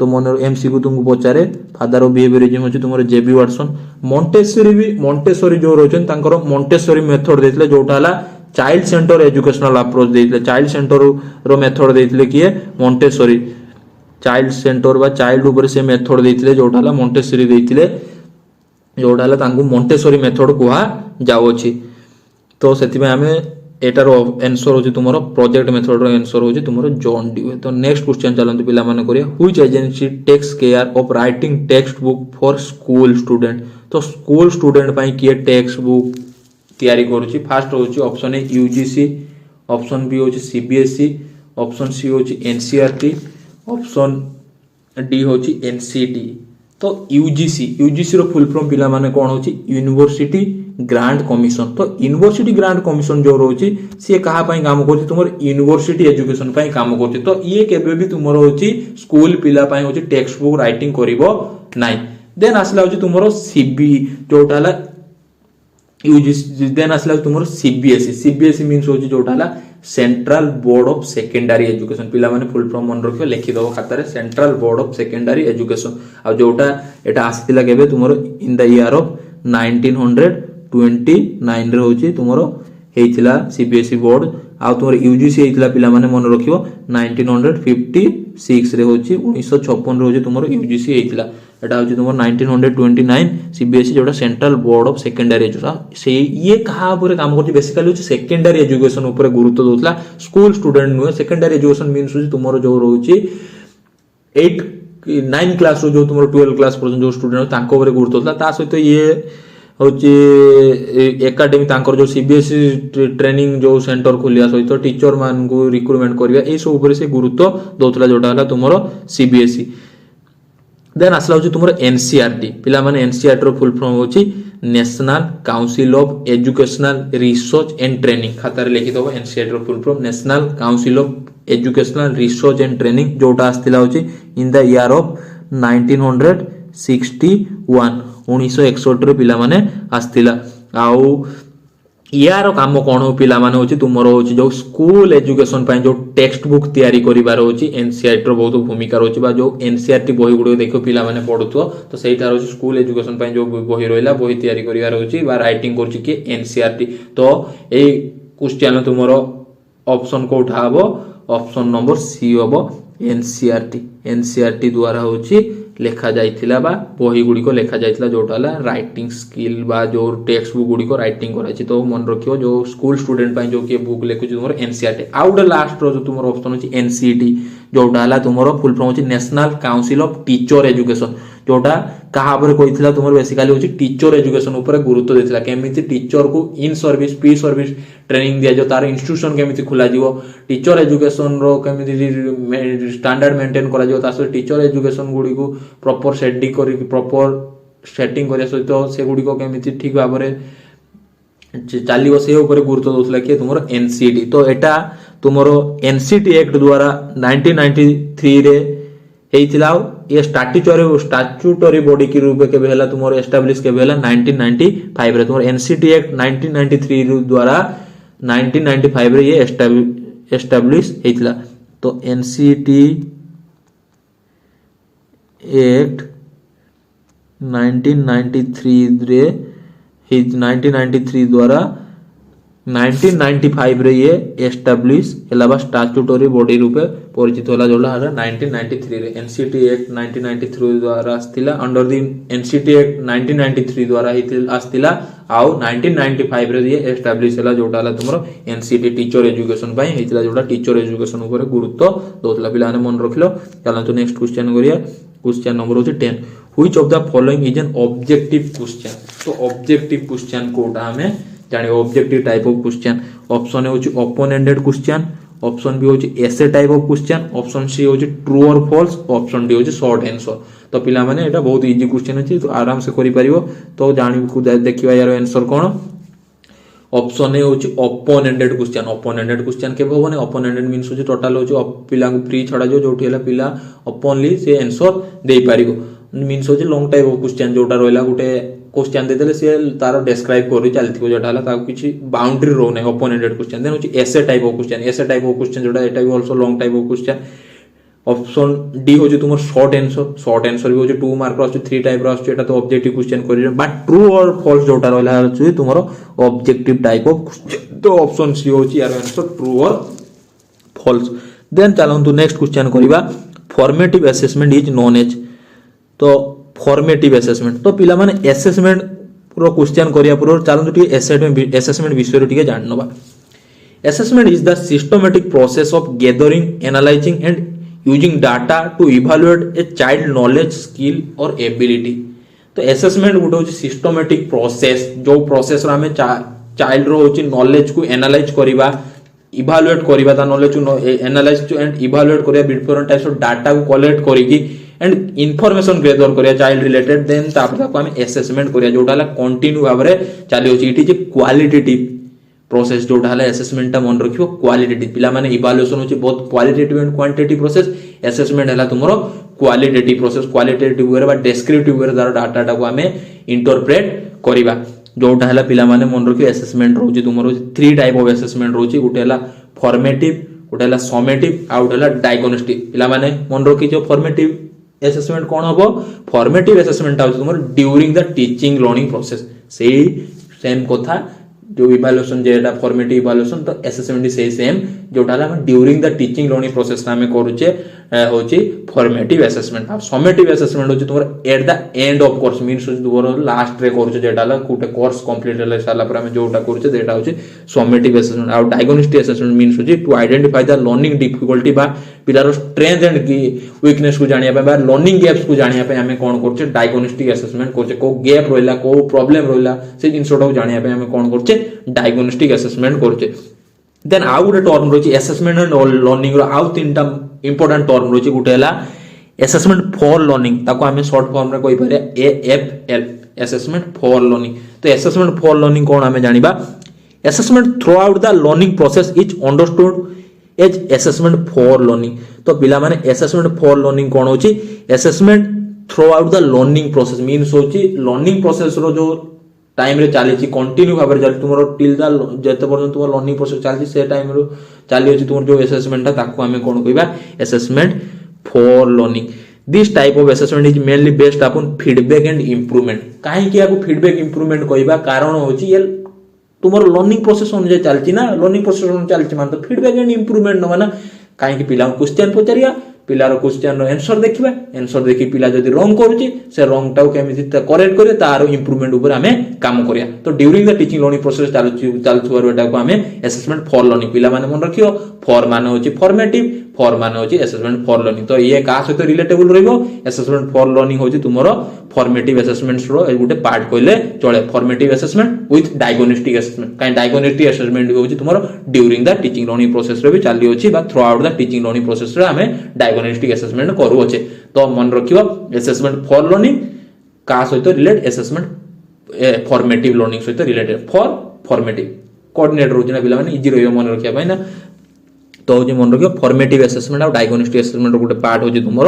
Speaker 1: तो मन एमसीक्यू तुमको पचारे फादर ऑफ बिहेवियरिज्म होची तुमरो जेबी वाटसन मॉन्टेसरी जो रहछन तांकर मॉन्टेसरी मेथड देथिले जोटा हला चाइल्ड सेंटर एजुकेशनल अप्रोच देथिले चाइल्ड सेंटर रो मेथड देथिले किए मॉन्टेसरी चाइल्ड सेंटर बा चाइल्ड ऊपर से मेथड देथिले जोटा हला मॉन्टेसरी देथिले जोटा हला तांको मॉन्टेसरी मेथड कुहा जाउछि तो सेति में हमें एटार आंसर होची तुमरो प्रोजेक्ट मेथड रो आंसर होची तुमरो जॉन ड्यूए तो नेक्स्ट क्वेश्चन चलंतु पिला माने करिया which agency takes care of writing textbook for school student तो स्कूल स्टूडेंट पई किए टेक्स्ट बुक तयारी करूची फर्स्ट होची option A UGC option B होची सीबीएसई ऑप्शन सी होची एनसीईआरटी ऑप्शन डी होची एनसीटी तो यूजीसी रो फुल फॉर्म पिला माने कोन होची यूनिवर्सिटी ग्रांट कमिशन तो यूनिवर्सिटी ग्रांट कमिशन जो रोची से कहा पई काम करची तुमर यूनिवर्सिटी एजुकेशन पई काम करची तो ये केबे भी तुमर होची स्कूल पिला पई होची टेक्स्ट बुक राइटिंग करिवो नाही देन आसला होची तुमर सीबी जोटा हला यूजीसी देन आसला तुमर सीबीएसई मींस होची जोटा हला central board of secondary education पिला माने फुल फॉर्म मन रखियो लिखि दबो खाता रे central board of secondary education आ जोटा एटा आस्तिला केबे तुमर इन द ईयर ऑफ 1929 रे होची तुमरो हेइथिला सीबीएसई बोर्ड आ तुमर यूजीसी हेइथिला पिला माने मन रखियो 1956 रे होची 1956 रे होची तुमरो यूजीसी हेइथिला एटा होची तुमर 1929 सीबीएसई जोटा central board of secondary education से ये कहा ऊपर काम करची बेसिकली होची सेकेंडरी एजुकेशन ऊपर गुरुत्व दोतला स्कूल स्टूडेंट नुहे सेकेंडरी एजुकेशन मींस होची तुमरो जो रहउची 8 9 क्लास रो जो तुमरो 12 क्लास पर्यंत जो स्टूडेंट तांको ऊपर गुरुत्व दोतला ता सहित ये होची एकेडमी तांकर जो सीबीएसई ट्रेनिंग जो सेंटर खोलिया सहित टीचर मान को रिक्रूटमेंट करिया ए सब ऊपर से गुरुत्व दोतला जोटा हला तुमरो सीबीएसई देन आसला होची तुमरो एनसीईआरटी पिला माने एनसीईआरटी रो फुल फॉर्म होची national council of educational research and training खाता रे लिखि दबो एनसीईआरटी रो full form national council of educational research and training जोटा आस्तिला होची इन द ईयर ऑफ 1961 1961 रे पिला माने आस्तिला आउ यार काम कोन हो पिला माने होची तुमरो होची जो स्कूल एजुकेशन पय जो टेक्स्ट बुक तयारी करिबार होची एनसीईआरटी रो बहुत भूमिका रहची बा जो एनसीईआरटी बही गुडो देखो पिला माने पढुतो तो सेटा होची स्कूल एजुकेशन पय जो बही रहला बही तयारी करिबार होची बा राइटिंग करची कि एनसीईआरटी तो ए क्वेश्चन तुमरो ऑप्शन कोठा हबो ऑप्शन नंबर सी हबो एनसीईआरटी द्वारा होची लेखा जाइथिला बा बही गुडी को लेखा जाइथिला जोटाला राइटिंग स्किल बा जो टेक्स्ट बुक गुडी को राइटिंग कराइछि तो मन रखियो जो स्कूल स्टूडेंट पय जो के बुक लेखुछि तुमरो एनसीईआरटी आउट लास्ट रो जो तुमरो ऑप्शन होछि एनसीईटी जोटाला तुमरो फुल फॉर्म होछि national council of teacher education जोटा कहा पर कहिथिला तुमरो बेसिकली होछि टीचर एजुकेशन ऊपर गुरुत्व देथिला केमिति टीचर को in service pre service training दिया जो तार इंस्टीट्यूशन केमिति खुला जीवो टीचर एजुकेशन रो केमिति स्टैंडर्ड मेंटेन करा जीवो तासे टीचर एजुकेशन गुडी को प्रॉपर सेटिंग करिया सहित से गुडी को केमिति ठीक भाबरे चालीबो से ऊपर गुरुत्व दोतला कि तुमरो एनसीईटी तो एटा तुमरो एनसीटी एक्ट द्वारा 1993 रे हेइथिला ये स्टाट्यूटरी बॉडी के रूप के बेला तुमर एस्टैब्लिश के बेला 1995 रे तुमर एनसीटी एक्ट 1993 द्वारा 1995 रे ये एस्टैब्लिश हेतला। तो एनसीटी एक्ट 1993 रे 1993 द्वारा 1995 रे ये एस्टैब्लिश हेला स्टाट्यूटरी बॉडी रूपे परिचित होला जोला 1993 रे एनसीटी एक्ट 1993 द्वारा आस्तिला अंडर द एनसीटी एक्ट 1993 द्वारा आस्तिला आउ 1995 रे ये एस्टैब्लिश हेला जोटा होला तुमरो एनसीटी टीचर एजुकेशन पई हेतिला जोटा टीचर एजुकेशन ऊपर गुरुत्व दोतला पिलाने मन रखिलो। चलो तो नेक्स्ट क्वेश्चन करिया। क्वेश्चन नंबर होची 10 which of the following is an objective question. तो ऑब्जेक्टिव क्वेश्चन कोटा हमें जाने objective type of question option A होची open ended question, option B होची essay type of question, option C होची true और फॉल्स, ऑप्शन डी होची short answer. तो पिला माने एटा बहुत इजी क्वेश्चन अछि तो आराम से करि परिबो। तो जानि को देखिबा यार आंसर कोन। ऑप्शन ए होची open ended question. Open ended question के होबने ओपन एंडेड मींस होची टोटल होची पिला को फ्री छडा जो जोठी हला पिला ओपनली से आंसर देई परिबो। मींस होची लॉन्ग टाइप ऑफ क्वेश्चन जोटा रहला गुटे क्वेश्चन दे देले से तार डिस्क्राइब करि चलथिबो जोटा हला ता किछि बाउंड्री रो नै ओपन एंडेड क्वेश्चन। देन होची essay type of question. Essay type of question जोटा एटा भी also long type of question. Option D होची तुमर शॉर्ट आंसर। शॉर्ट आंसर भी होची 2 मार्क रो 3 टाइप रो एटा तो ऑब्जेक्टिव क्वेश्चन करि बट ट्रू और फॉल्स जोटा रहला होची तुमर ऑब्जेक्टिव टाइप ऑफ क्वेश्चन। तो ऑप्शन सी होची यार आंसर ट्रू और फॉल्स। देन चलंतु नेक्स्ट क्वेश्चन करिबा। Formative assessment is known as. तो फॉर्मेटिव असेसमेंट तो पिला माने असेसमेंट रो क्वेश्चन करिया पूर्व चलंतु टी असेसमेंट विषय टिके जाननबा। Assessment is the systematic process of gathering, analysing and using data to evaluate a child knowledge, skill और एबिलिटी। तो असेसमेंट गुटे होची सिस्टमैटिक प्रोसेस जो प्रोसेस रा हमें चाइल्ड रो होची नॉलेज को एनालाइज करिबा, इवैल्यूएट करिबा ता नॉलेज को एनालाइज एंड इवैल्यूएट करिया डिफरेंट टाइप्स ऑफ डाटा को कलेक्ट करिकी एंड इनफॉरमेशन गैदर करिया चाइल्ड रिलेटेड। देन तापर हमें असेसमेंट करिया जोटा हला कंटिन्यू भाबरे चाली होची। इटी जे क्वालिटेटिव प्रोसेस जोटा हला असेसमेंट ता मन रखियो क्वालिटेटिव। पिला माने इवैल्यूएशन होची बहुत qualitative and quantitative process. Assessment हला तुमरो क्वालिटेटिव प्रोसेस। क्वालिटेटिव वे बा डिस्क्रिप्टिव वे दार डाटा को हमें इंटरप्रेट करिबा जोटा हला पिला माने मन रखियो। असेसमेंट रोची तुमरो 3 टाइप ऑफ असेसमेंट रोची। गुटे हला फॉर्मेटिव, गुटे हला समेटिव आ गुटे हला डायग्नोस्टिक। पिला माने मन रखियो फॉर्मेटिव असेसमेंट कोन हबो। फॉर्मेटिव असेसमेंट आउछ तुमर during the teaching learning process. सेही सेम कथा जो इवैल्यूएशन जेटा फॉर्मेटिव इवैल्यूएशन तो असेसमेंट से सेम जोटा हम during the teaching learning process में करूचे होची फॉर्मेटिव असेसमेंट। आ समेटिव असेसमेंट होची तुमर at the end of course means तुमर लास्ट रे करूचे जेटा ला कुटे कोर्स कंप्लीट होला साला पर हम जोटा करूचे जेटा होची समेटिव असेसमेंट। आ डायग्नोस्टिक असेसमेंट मींस होची to identify the learning difficulty बा पिलार स्ट्रेंथ एंड वीकनेस को जानिया पे बा लर्निंग गैप्स को जानिया पे हमें कोन करूचे डायग्नोस्टिक असेसमेंट करूचे। को गैप रहला को प्रॉब्लम रहला से जिंसोटा को जानिया पे हमें कोन करूचे डायग्नोस्टिक असेसमेंट करूचे। देन आउ गुटे टर्म रोची असेसमेंट एंड लर्निंग रो आउ तीनटा इंपोर्टेंट टर्म रोची। गुटे हला असेसमेंट फॉर लर्निंग ताको हमें शॉर्ट फॉर्म रे कहि पारे एएफएल असेसमेंट फॉर लर्निंग। तो असेसमेंट फॉर लर्निंग कोन हमें जानिबा। Assessment throughout the learning process is understood as assessment for learning. तो पिला माने असेसमेंट फॉर लर्निंग कोन होची। Assessment throughout the learning process means होची लर्निंग प्रोसेस रो जो टाइम रे चाली छी कंटिन्यू भाबरे चाली तुमरो टिल द जते पर्यंत तुम लर्निंग प्रोसेस चाली से टाइम रो चाली होची तुम जो असेसमेंट ता ताको हमें कोन कहिबा assessment for learning. This type of assessment is mainly based upon feedback and improvement. काहे कि याको फीडबैक इंप्रूवमेंट कहिबा कारण होची ये तुमरो लर्निंग प्रोसेस अनुसार चालची ना लर्निंग प्रोसेस अनुसार चालची मान तो फीडबैक एंड इंप्रूवमेंट न माना काहे कि पिला क्वेश्चन पचारिया पिलार क्वेश्चन आंसर देखिबा आंसर देखि पिला जदी रॉन्ग करूची से रॉन्ग टाउ केमिति करेक्ट करे तार इंप्रूवमेंट ऊपर हमें काम करिया। तो during the teaching learning process चालुछुवर एटा को हमें असेसमेंट फॉर लर्निंग पिला माने मन रखियो। फॉर माने होची फॉर्मेटिव, फॉर माने होची असेसमेंट फॉर लर्निंग। तो ये का सहित रिलेटेबल रहइबो असेसमेंट फॉर लर्निंग होची तुमरो फॉर्मेटिव असेसमेंट्स रो गुटे पार्ट कहले चले। Formative assessment with diagnostic assessment काई डायग्नोस्टिक असेसमेंट होची तुमरो during the teaching learning process रे भी चाली होची बा throughout the teaching learning process रे हमें डायग्नोस्टिक असेसमेंट करू होचे। तो मन रखियो असेसमेंट फॉर लर्निंग का सहित रिलेट असेसमेंट फॉर्मेटिव लर्निंग सहित रिलेटेड फॉर फॉर्मेटिव कोऑर्डिनेटर होची ना पिला माने इजी रहियो मन रखिया भाई ना। तो हूँ मन रखियो फॉर्मेटिव असेसमेंट और डायग्नोस्टिक असेसमेंट गोटे पार्ट हूँ तुम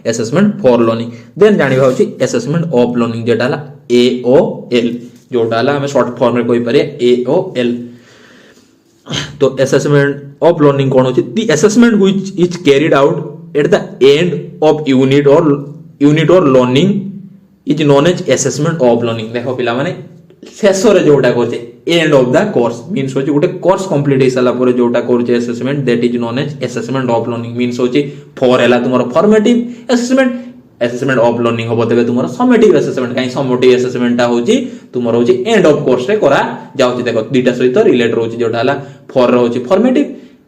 Speaker 1: असेसमेंट फॉर लर्निंग। देन जानिबा हूँ असेसमेंट ऑफ लर्निंग जेटा हला AOL जोटा हला हमें शॉर्ट फॉर्म में कोइ परिया AOL। तो असेसमेंट ऑफ लर्निंग कौन होची the assessment which is carried out at the end of unit और learning is known as assessment of learning. देखो पिला माने शेष रे जोटा करछे end of the course means होची गोटे कोर्स कंप्लीट हे साला पर जोटा करछे assessment that is known as assessment of learning means होची फॉर हला तुमरो फॉर्मेटिव असेसमेंट ऑफ लर्निंग होबो तबे तुमरो समेटिव असेसमेंट काई समेटिव असेसमेंट ता होची तुमरो होची एंड ऑफ कोर्स रे करा जाउची। देखो दीटा सहित रिलेट रहउची जोटा हला फॉर रे होची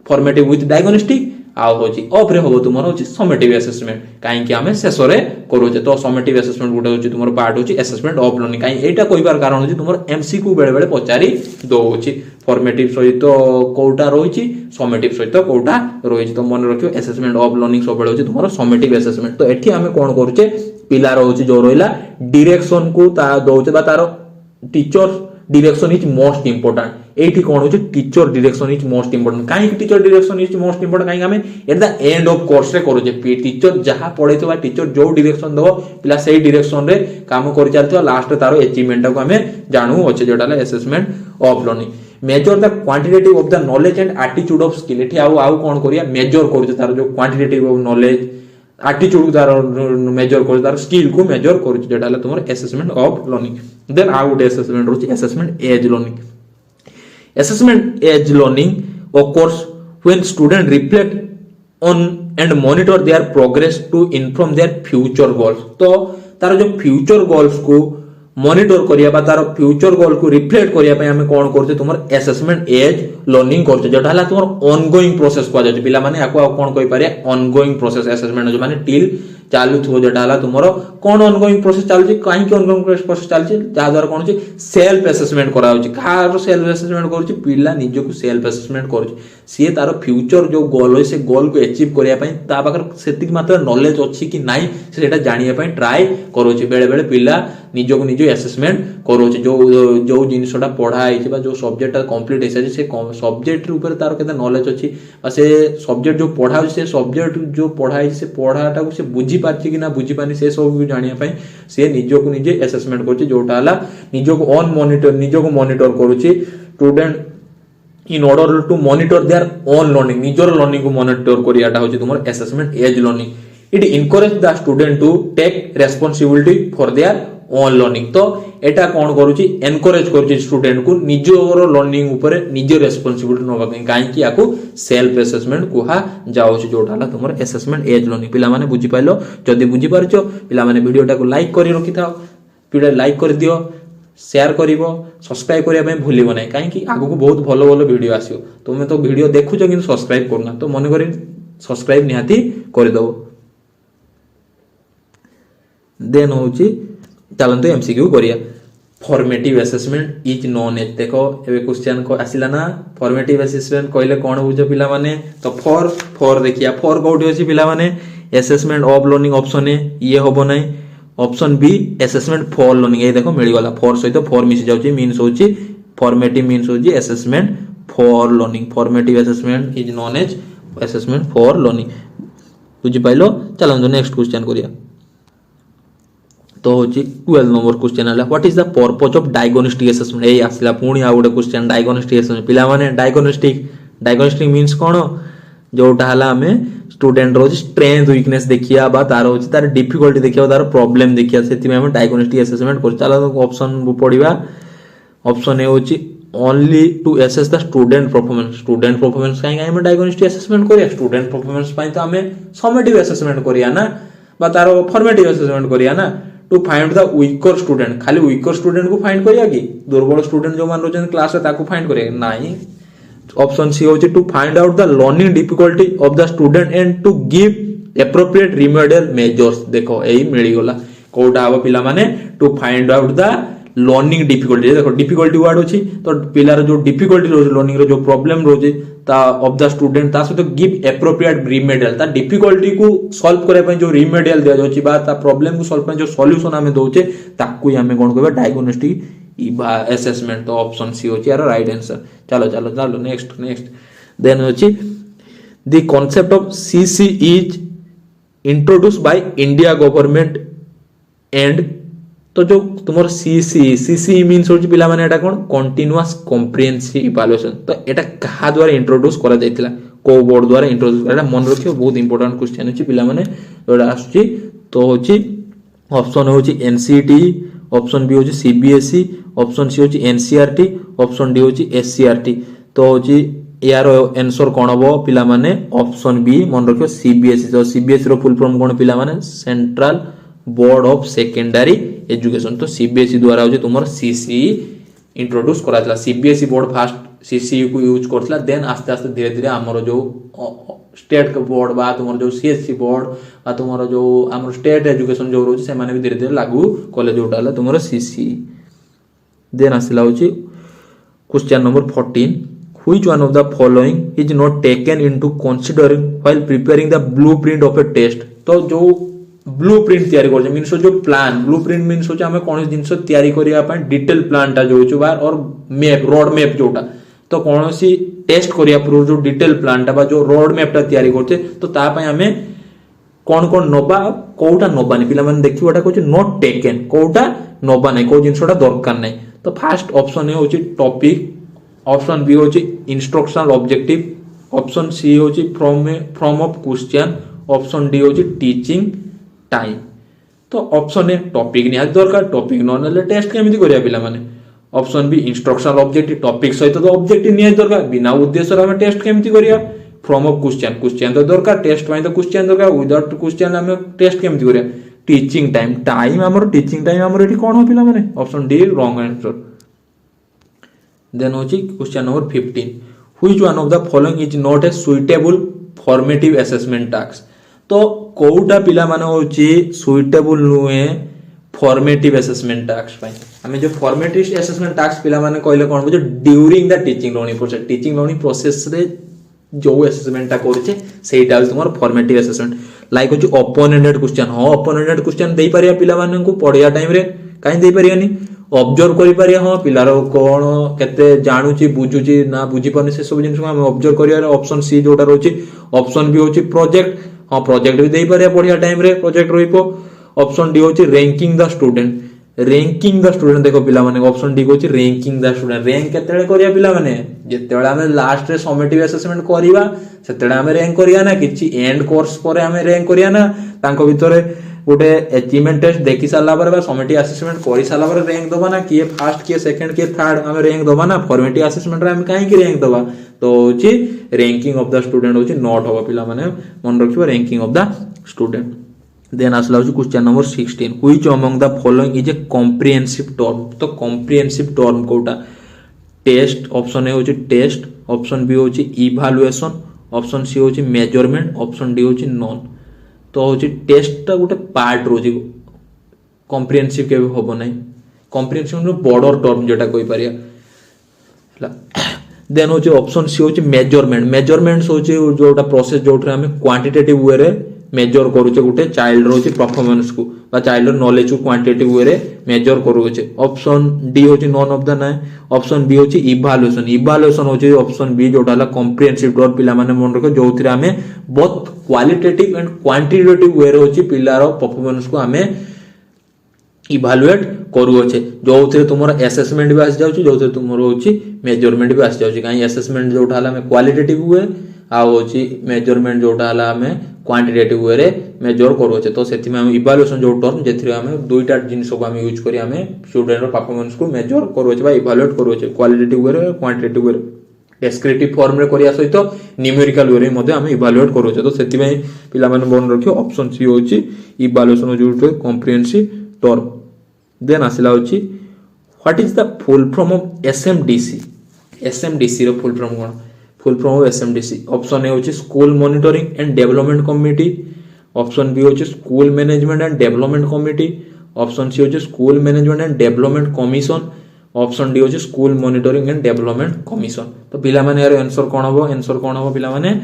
Speaker 1: फॉर्मेटिव विथ डायग्नोस्टिक आ होची ऑफ रे होबो तुमरो होची समेटिव असेसमेंट काई कि हमें शेष रे करूचे। तो समेटिव असेसमेंट गुटे होची तुमरो पार्ट होची असेसमेंट ऑफ लर्निंग काई एटा कोइबार कारण होची तुमरो एमसीक्यू बेले बेले पचारी दो होची फॉर्मेटिव सहित कोउटा रहिची समेटिव सहित कोउटा रहिची। तो मन रखियो असेसमेंट ऑफ लर्निंग सब बेले होची तुमरो समेटिव असेसमेंट। तो एठी हमें कोन करूचे पिला रहुची जो रहिला डायरेक्शन को ता दोचे बा तारो teacher direction is most important. एठी कोन होची teacher direction is most important काई teacher direction is most important काई हमें at the end of course रे करूचे टीचर जहां पढैतबा टीचर जो डायरेक्शन दो पिला सेही डायरेक्शन रे काम करि चालतो लास्ट रे तारो अचीवमेंट को हमें जानू अछि जेटा assessment of learning. Measure the quantitative of the knowledge and attitude of skill एठी आउ कोन करिया मेजर करूचे तारो जो क्वांटिटेटिव ऑफ नॉलेज एटीट्यूड तार मेजर कर तार स्किल को मेजर करूछ जेटा हला तुमर असेसमेंट ऑफ लर्निंग। देन आउ गुटे असेसमेंट रहउछ assessment as learning. Assessment as learning occurs when student reflect on and monitor their progress to inform their future goals. तो तार जो फ्यूचर गोल्स को मॉनिटर करिया बा तार फ्यूचर गोल को रिफ्लेक्ट करिया पे हमें कोन करते तुमर असेसमेंट एज लर्निंग करते जेटा हला तुमर ऑनगोइंग प्रोसेस को जाय पिला माने आको कोन कहि पारे ऑनगोइंग प्रोसेस असेसमेंट जो माने टिल चालू थो जेटा हला तुमरो कोन ऑनगोइंग प्रोसेस चालू छी काहे कि ऑनगोइंग प्रोसेस चालू छी जा द्वारा कोन छी सेल्फ असेसमेंट करा होची कार सेल्फ असेसमेंट करू छी पिला निजो को सेल्फ असेसमेंट करू छी सी तार फ्यूचर जो गोल होय से गोल को अचीव करिया पई ता पाकर सेतिक मात्र नॉलेज अछि कि नाही सेटा जानिया पई ट्राई करू छी बेले बेले पिला निजो को निजो असेसमेंट करू छी जो जो जिनिसटा पढा आइ छी बा जो सब्जेक्ट कंप्लीट हे से सब्जेक्ट ऊपर तार केते नॉलेज अछि आ से सब्जेक्ट जो पढा से सब्जेक्ट जो पढाई से पढाटा को से बुझी पाछि कि ना बुझी पानी से सब जानिया पई से निजो को निजे असेसमेंट करछि जोटा हला निजो को ऑन मॉनिटर निजो को मॉनिटर करूछि student in order to monitor their own learning निजोर लर्निंग को मॉनिटर करियाटा होछि तुमर assessment as learning. It encourage the student to take responsibility for their own learning. तो एटा कोन करूछि एनकरेज करूछि स्टूडेंट को निजोर लर्निंग ऊपर निजे रेस्पोंसिबिलिटी नबा काहे कि याको सेल्फ असेसमेंट कुहा जाउछि जोटाला तुमर असेसमेंट एज लर्निंग। पिला माने बुझी पाइलो जदी बुझी पारछो पिला माने वीडियोटा को लाइक करि रखि थाओ वीडियो लाइक कर दियो शेयर करिवो सब्सक्राइब करिया पे भूलिबो नै काहे कि आगु को बहुत भलो भलो वीडियो आसियो तुमे तो वीडियो देखुछो कि सब्सक्राइब करना तो मन करी सब्सक्राइब निहाती कर दो। देन होची चलंतो एमसीक्यू करिया formative assessment is known as देखो एबे क्वेश्चन को आसिला ना फॉर्मेटिव असेसमेंट कहले कोन बुझो पिला माने तो फॉर देखिया फॉर कोठी अछि पिला माने assessment of learning option A ये होबो नै option B assessment for learning ए देखो मिल गला फॉर सहित फॉर मिस जाउची मींस होची फॉर्मेटिव मींस होची assessment for learning formative assessment is known as assessment for learning बुझी पाइलो। चलो नेक्स्ट क्वेश्चन करिया तो होची 12 नंबर क्वेश्चन हला what is the purpose of diagnostic assessment ए आसिला पुणी आ गुटे क्वेश्चन डायग्नोस्टिक असेसमेंट पिला माने डायग्नोस्टिक मींस कोन जोटा हला हमें स्टूडेंट रो स्ट्रेंथ वीकनेस देखिया बा तार होची तार डिफिकल्टी देखिया तार प्रॉब्लम देखिया सेति में हम डायग्नोस्टिक असेसमेंट कर चला ऑप्शन पढिबा ऑप्शन ए होची only to assess the student performance काहे हम डायग्नोस्टिक असेसमेंट करिया स्टूडेंट परफॉर्मेंस पई तो हमें समेटिव असेसमेंट करिया ना बा तार फॉर्मेटिव असेसमेंट करिया ना to find the weaker student खाली वीकर स्टूडेंट को फाइंड करिया कि दुर्बल स्टूडेंट जो मान रोजन क्लास रे ताको फाइंड करिया नाही। ऑप्शन सी होची to find out the learning difficulty of the student and to give appropriate remedial measures देखो एही मिली गला कोटा हबो पिला माने to find out the learning difficulty देखो डिफिकल्टी वर्ड होची तो पिलार जो डिफिकल्टी रोज लर्निंग रो जो प्रॉब्लम रोजे ता ऑफ द स्टूडेंट ता सो गिव एप्रोप्रिएट रिमेडियल ता डिफिकल्टी को सॉल्व करे पय जो रिमेडियल दिया जाउची बा ता प्रॉब्लम को सॉल्व पय जो सॉल्यूशन हमें दोचे ताकू हमें कोन कहबे डायग्नोस्टिक असेसमेंट तो ऑप्शन सी होची यार राइट आंसर। चलो नेक्स्ट देन होची the concept of CC is introduce by India government and तो जो तुम सीसी मीन्स होची पिला माने एटा कोन कंटीन्यूअस कॉम्प्रिहेंसिव इवैल्यूएशन तो एटा कहा द्वारा इंट्रोड्यूस करा जायतिला को बोर्ड द्वारा इंट्रोड्यूस करा मन रखियो बहुत इंपोर्टेंट क्वेश्चन अछि पिला माने जोडा आसुची तो होची ऑप्शन होची एनसीईटी ऑप्शन बी होची सीबीएसई ऑप्शन सी होची एनसीईआरटी ऑप्शन डी होची एससीईआरटी तो होची यार आंसर कोन हबो पिला माने ऑप्शन बी मन रखियो सीबीएसई तो सीबीएसई रो फुल फॉर्म कोन पिला माने central board of secondary education तो सीबीएसई द्वारा होची तुमर सीसीई इंट्रोड्यूस करातला सीबीएसई बोर्ड फास्ट सीसीई को यूज करतला देन आस्ते आस्ते धीरे धीरे हमर जो स्टेट का बोर्ड बा तुमर जो सीएससी बोर्ड बा तुमर जो हमर स्टेट एजुकेशन जो रोची से माने भी धीरे धीरे लागू कॉलेज जोटाला तुमर सीसीई देन आसिला होची question number 14 which one of the following is not taken into considering while preparing the blueprint of a test तो जो ब्लूप्रिंट तैयारी कर मीन्स जो प्लान ब्लूप्रिंट मीन्स होचे हमें कौन जिंस तैयारी करिया पय डिटेल प्लान टा जो होचे बार और मैप रोड मैप जोटा तो कौनसी टेस्ट करिया पूरा जो डिटेल प्लान टा बा जो रोड मैप टा तैयारी करते तो ता पय हमें कौन कौन नबा कोटा नबा नै पिला माने देखियोटा कोचे नॉट टेकन कोटा नबा नै को जिंसटा दरकार नै तो फर्स्ट ऑप्शन है होचे टॉपिक ऑप्शन बी होची इंस्ट्रक्शनल ऑब्जेक्टिव ऑप्शन सी होची form of question option D होची टीचिंग टाइम तो ऑप्शन ए टॉपिक निहात दरकार टॉपिक न नेले टेस्ट केमिति करिया पिला माने option B instructional objective topic सहित तो ऑब्जेक्टिव निहात दरकार बिना उद्देश्य रे हम टेस्ट केमिति करिया फ्रॉम ऑफ क्वेश्चन तो दरकार टेस्ट पय तो क्वेश्चन दरकार विदाउट क्वेश्चन हम टेस्ट केमिति करिया टीचिंग टाइम हमर टीचिंग टाइम हमर एठी कोन हो पिला माने option D wrong answer then होची question number 15 which one of the following is not a suitable formative assessment task तो कोउटा पिला माने होची सुइटेबल नुए फॉर्मेटिव असेसमेंट टास्क पय हमें जो फॉर्मेटिव असेसमेंट टास्क पिला माने कहले कोन बुझे during the teaching learning process रे जो असेसमेंट ता करछे सेटा तुमर फॉर्मेटिव असेसमेंट लाइक होची ओपन एंडेड क्वेश्चन हां ओपन एंडेड क्वेश्चन देई परिया पिला माने को पढिया टाइम रे काई देई परियानी ऑब्जर्व करि परिया हां पिलार कोन केते जानुची बुझुची ना बुझी परनी से सब जिंस हम ऑब्जर्व करिया ऑप्शन सी जोटा रोची ऑप्शन बी होची प्रोजेक्ट हां प्रोजेक्ट भी देई परिया पढिया टाइम रे प्रोजेक्ट रोइपो ऑप्शन डी होची रैंकिंग द स्टूडेंट देखो पिला माने ऑप्शन डी होची रैंकिंग द स्टूडेंट रैंक केतेले करिया पिला माने जेतेले हम लास्ट रे समेटिव असेसमेंट करिवा सेतेले हम रैंक करिया ना किछि एंड कोर्स परे हम रैंक करिया ना तांको भितरे गोटे अचीवमेंट टेस्ट देखि साला पर समेटिव असेसमेंट करि साला पर रैंक दबा ना किए फर्स्ट किए सेकंड किए थर्ड हम रैंक दबा ना फॉर्मेटिव असेसमेंट रे हम काहे कि रैंक दबा तो होची रैंकिंग ऑफ द स्टूडेंट होची नॉट होबा पिला माने मन रखिबो ranking of the student then आसला होची question number 16 which among the following is a comprehensive term तो कॉम्प्रिहेंसिव टर्म कोटा टेस्ट ऑप्शन ए होची टेस्ट ऑप्शन बी होची इवैल्यूएशन ऑप्शन सी होची मेजरमेंट ऑप्शन डी होची नॉन तो होची टेस्ट टा गोटे पार्ट रोजी कॉम्प्रिहेंसिव के होबो नै कॉम्प्रिहेंसिव नो बॉर्डर टर्म जेटा कोइ परिया देन होची ऑप्शन सी होची मेजरमेंट्स होची जोटा प्रोसेस जोटा हम क्वांटिटेटिव वे रे मेजर करूचे गोटे चाइल्ड रोची परफॉर्मेंस को बा चाइल्ड नॉलेज को क्वांटिटेटिव वे रे मेजर करूचे ऑप्शन डी होची none of the nine option B होची इवैल्यूएशन होची ऑप्शन बी जोटाला कॉम्प्रिहेंसिव टर्म पिला माने मन रखो जोथिरे हमें both qualitative and quantitative way रे होची पिलारो परफॉर्मेंस को हमें इवैल्यूएट करूचे जोथिरे तुमरो असेसमेंट भी आस जाउची जोथिरे तुमरो होची मेजरमेंट भी आस जाउची काई असेसमेंट जोटा हला हमें क्वालिटेटिव वे आ होची मेजरमेंट जोटा हला हमें क्वांटिटेटिव वे रे मेजर करूचे तो सेति में हम इवैल्यूएशन जो टर्म जेथिरे हमें दुईटा जिंस को हम यूज करी हमें स्टूडेंट रो परफॉर्मेंस को मेजर करूचे बा इवैल्यूएट करूचे क्वालिटेटिव वे रे क्वांटिटेटिव वे रे डेस्क्रिप्टिव फॉर्म रे करिया सहित न्यूमेरिकल वे रे मध्ये हम इवैल्यूएट करूचे तो सेति में पिला माने बन रखियो ऑप्शन सी होची इवैल्यूएशन जो कॉम्प्रिहेंसिव टर्म देन आसिला होची what is the full form of SMDC रो फुल फॉर्म कोन full form of SMDC option A होची school monitoring and development committee option B होची school management and development committee option C होची school management and development commission option D होची school monitoring and development commission तो पिला माने यार answer कोन होबो पिला माने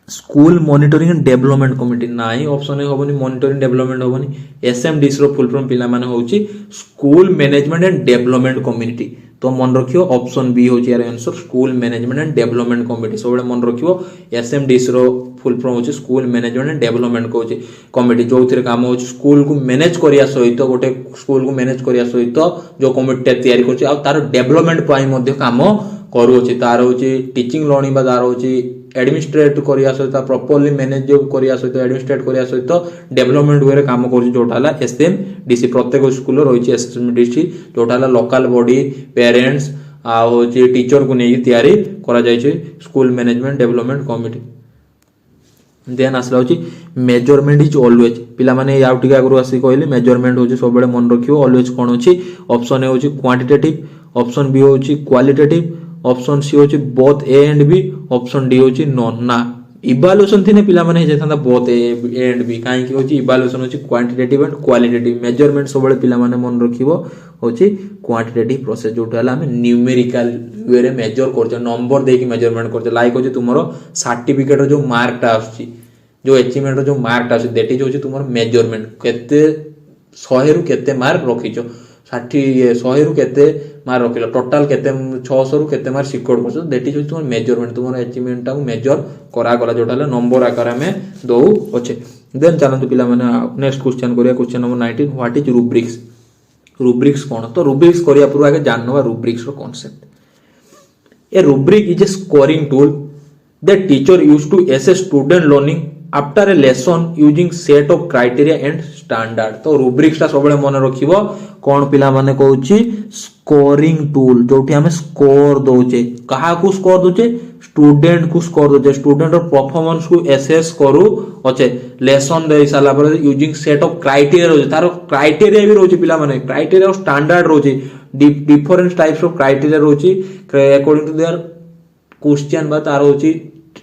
Speaker 1: school monitoring and development committee नाइ ऑप्शन ए होबनी मॉनिटरिंग डेवलपमेंट होबनी एसएमडीसी रो फुल फॉर्म पिला माने होची school management and development community तो मन रखियो ऑप्शन बी होची यार answer school management and development committee सब मन रखियो एसएमडीसी रो फुल फॉर्म होची school management and development Kochi committee जो थिरे काम होची स्कूल को मैनेज करिया सहित गोटे स्कूल को मैनेज करिया सहित जो कमिटी तयारी करछि आ तार डेवलपमेंट पाई मध्ये काम करूछि तार होची टीचिंग लर्निंग बा तार होची एडमिनिस्ट्रेट करिया सहित प्रॉपर्ली मैनेज करिया सहित एडमिनिस्ट्रेट करिया सहित डेवलपमेंट वे काम करूछि जोटा हला एसएमडीसी प्रत्येक स्कूल रहिछि एसएमडीसी जोटा हला लोकल बॉडी पेरेंट्स आ होची टीचर को नै तयारी करा जाय छै school management development committee then आसला होची मेजरमेंट इज ऑलवेज पिला माने याउ टिका आगु आसी कहले मेजरमेंट होची सब बेले मन रखियो ऑलवेज कोन होची ऑप्शन ए होची क्वांटिटेटिव ऑप्शन बी होची क्वालिटेटिव ऑप्शन सी होची both A and B option D होची नॉन ना इवैल्यूएशन थिने पिला माने जे थांदा बोथ ए एंड बी काहे कि होची इवैल्यूएशन होची क्वांटिटेटिव एंड क्वालिटेटिव मेजरमेंट सब बेले पिला माने मन रखिबो होची क्वांटिटेटिव प्रोसेस जोटा हला हम न्यूमेरिकल वे रे मेजर करछ नंबर देकी मेजरमेंट करछ लाइक होची तुमरो सर्टिफिकेट रो जो मार्क टा आछी जो अचीवमेंट रो जो मार्क टा आछी दैट इज होची तुमरो मेजरमेंट केते 100 रु केते मार्क रखिछो 100 रु केते मार्क रखिलो टोटल केते 600 रु केते मार्क सिक्योर करछ दैट इज होची तुमरो मेजरमेंट तुमरो अचीवमेंट टा को मेजर करा गला जोटा हला नंबर आकार में दो अछि देन चलंतु पिला माने नेक्स्ट क्वेश्चन करिया question number 19 what is rubrics rubrics कोन तो रुब्रिक्स करिया पूरा आगे जाननवा रुब्रिक्स रो concept a rubric is a scoring tool that teacher use to assess student learning after a lesson using set of criteria and standard तो rubrics ता सबले मन रखिबो कोन पिला माने कहूची स्कोरिंग टूल जोठी हमें स्कोर दोचे कहा को स्कोर दोचे स्टूडेंट को स्कोर दोचे स्टूडेंट रो परफॉर्मेंस को असेस करू ओचे लेसन दे साला पर यूजिंग सेट ऑफ क्राइटेरिया रोचे तारो क्राइटेरिया भी रोचे पिला माने क्राइटेरिया ऑफ स्टैंडर्ड रोचे डिफरेंट टाइप्स ऑफ क्राइटेरिया रोचे अकॉर्डिंग टू देयर क्वेश्चन बा तारो होची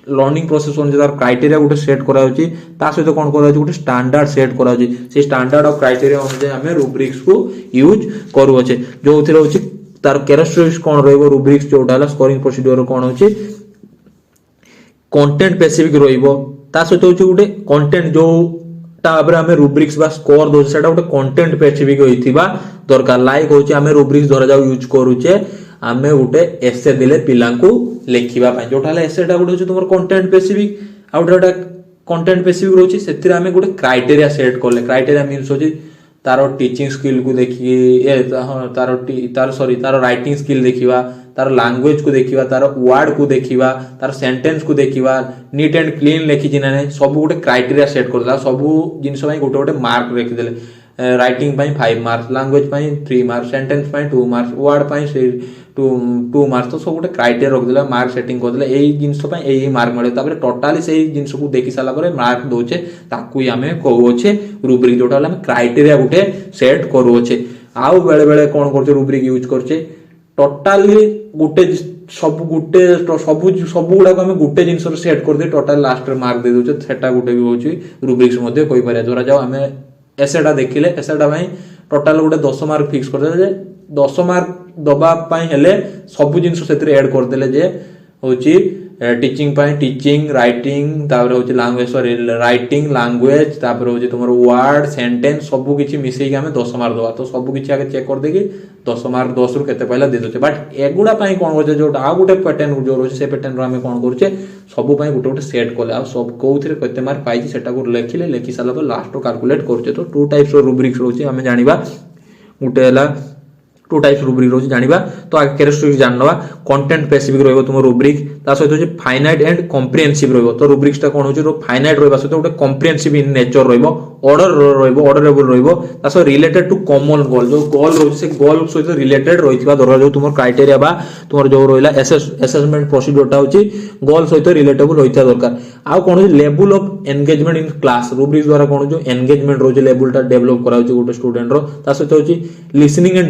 Speaker 1: लर्निंग प्रोसेस अनुसार तार क्राइटेरिया गुटे सेट करा होची ता सहित कोन करा होची गुटे स्टैंडर्ड सेट करा होची से स्टैंडर्ड ऑफ क्राइटेरिया अनुसार हमें रुब्रिक्स को यूज करू होचे जो थिरे होची तार कैरेक्टरिस्टिक्स कोन रहइबो रुब्रिक्स जोटा हला स्कोरिंग प्रोसीजर कोन होची कंटेंट स्पेसिफिक रहइबो ता सहित होची गुटे कंटेंट जो ताबरे हमें रुब्रिक्स बा स्कोर दो सेटा गुटे कंटेंट स्पेसिफिक होइथिबा दरकार लाइक होची हमें रुब्रिक्स धरा जाऊ यूज करूचे आमे गुटे एसे दिले पिला को लेखिबा पय जोटा हला एसेटा गुटे होची तुमर कंटेंट स्पेसिफिक आउटडा कंटेंट स्पेसिफिक रोची सेतिरे आमे गुटे क्राइटेरिया सेट करले क्राइटेरिया मींस होची तारो टीचिंग स्किल को देखि ए तारो राइटिंग स्किल देखिबा तारो लैंग्वेज को देखिबा तारो वर्ड को देखिबा तारो सेंटेंस को देखिबा नीट एंड क्लीन लेखि जिना नै सब गुटे क्राइटेरिया सेट करला सब जिंस पय गुटे गुटे मार्क रखि देले राइटिंग पय 5 मार्क्स लैंग्वेज पय 3 मार्क्स सेंटेंस पय 2 मार्क्स वर्ड पय 2 मार्क्स तो सब गुटे क्राइटेरिया रख देला मार्क सेटिंग कर देला एई जिंस पय एई मार्क मिले तापर टोटली सेई जिंस को देखि साला परे मार्क दोचे ताकू हमें कहू छे रुब्रिक जोटा हला हम क्राइटेरिया गुटे सेट करू छे आउ बेले बेले कोन करछे रुब्रिक यूज करछे टोटली गुटे सब गुडा को हम गुटे जिंस सेट कर दे टोटल लास्ट रे मार्क दे दोचे सेटा गुटे भी होची रुब्रिक्स मध्ये कोइ पारे धरा जाओ हमें एसेटा देखिले एसेटा भाई टोटल गुटे 10 मार्क फिक्स कर दे 10 मार्क दबा पाई हेले सब जिंस सेतरे ऐड कर देले जे होची टीचिंग पाई टीचिंग राइटिंग तापर होची लैंग्वेज सॉरी राइटिंग लैंग्वेज तापर होची तुमरो वर्ड सेंटेंस सब किछि मिसै के हमें 10 मार्क दबा तो सब किछि आगे चेक कर देगी 10 मार्क 10 रु केते पहला दे दोचे बट एगुडा पाई कोन होचे जो आ गुटे पैटर्न जो रोचे से पैटर्न रो हमें कोन करछे सब पाई गुटे गुटे सेट करले आ सब कोउथरे केते मार्क पाइछि सेटा को लेखिले लेखि साला पर लास्ट रो कैलकुलेट करछे तो टू टाइप्स ऑफ रुब्रिक्स रोचे हमें जानिबा गुटे हला टू टाइप्स रुब्रिक रोचे जानिबा तो आगे कैरेक्टरिस्टिक्स जाननवा कंटेंट स्पेसिफिक रहइबो तुम रुब्रिक ता सहित होचे फाइनाइट एंड कॉम्प्रिहेंसिव रहइबो तो रुब्रिक्स ता कोन होचे रो फाइनाइट रहइबा सहित गोटे कॉम्प्रिहेंसिव इन नेचर रहइबो ऑर्डरेबल रहइबो ता सहित रिलेटेड टू कॉमन गोल जो गोल रोचे से गोल सहित रिलेटेड रहितबा धरा जो तुम क्राइटेरिया बा तुम जो रहइला असेसमेंट प्रोसीजर ता होची गोल सहित रिलेटेबल होइता दरकार आ कोन level of engagement in class rubrics द्वारा कोन जो एंगेजमेंट रोचे लेवल ता डेवलप करा होची गोटे स्टूडेंट रो ता सहित होची लिसनिंग एंड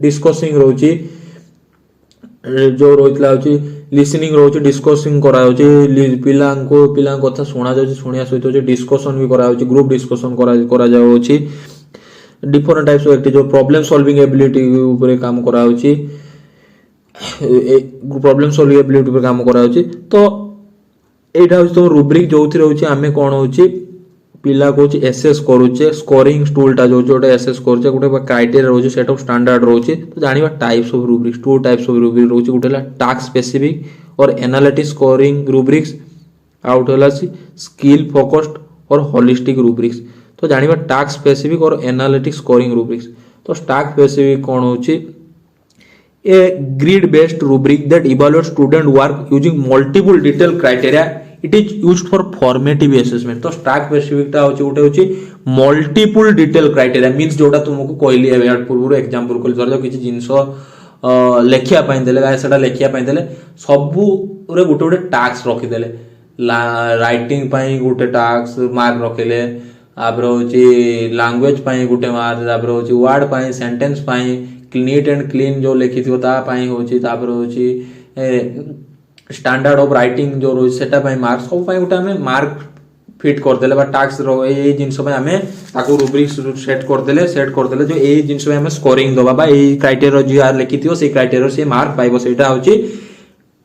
Speaker 1: डिस्कसिंग रोची जो रोइतला होची लिसनिंग रोची डिस्कसिंग करा होची पिला कथा सुना जाउची सुनिया सहित होची डिस्कशन भी करा होची ग्रुप डिस्कशन करा जाउ होची डिफरेंट टाइप्स ऑफ एक्टिविटी जो प्रॉब्लम सॉल्विंग एबिलिटी ऊपर काम करा होची प्रॉब्लम सॉल्विंग एबिलिटी ऊपर काम करा होची तो एटा होची तो रुब्रिक जोथि रहउची हमें कोन होची पिला को एसेस करूचे स्कोरिंग टूलटा जो जोटे एसेस करूचे गोटे क्राइटेरिया रोचे सेट ऑफ स्टैंडर्ड रोचे तो जानिबा types of rubrics two types of rubric रोचे गोटे ला टास्क स्पेसिफिक और एनालिटिक स्कोरिंग रूब्रिक्स आउट होला स्किल फोकस्ड और होलिस्टिक रूब्रिक्स तो जानिबा टास्क स्पेसिफिक और एनालिटिक स्कोरिंग रूब्रिक्स तो टास्क स्पेसिफिक कोन होची a grid based rubric that evaluates student work using multiple detail criteria it is used for formative assessment तो stack specific टा होची उठे होची multiple detail criteria means जोटा तुमको कहली है यार पूर्व एग्जांपल को धर किछि जिंस लेखिया पाइन देले गाय सेटा लेखिया पाइन देले सबु रे गोटे गोटे टास्क रखि देले राइटिंग पाई गोटे टास्क मार्क रखिले आबरो होची लैंग्वेज पाई गोटे मार्क आबरो होची word pi sentence pi neat and clean जो लिखि थी ता पाई होची तापर होची स्टैंडर्ड ऑफ राइटिंग जो रोज सेटा पाई मार्क सब पाई गोटे हमें मार्क फिट कर देले बा टास्क रो ए जिंस पे हमें ताको रूब्रिक्स सेट कर देले जो ए जिंस पे हमें स्कोरिंग दबा बा ए क्राइटेरिया जो आर लिखि थियो से क्राइटेरिया से मार्क पाइबो सेटा होची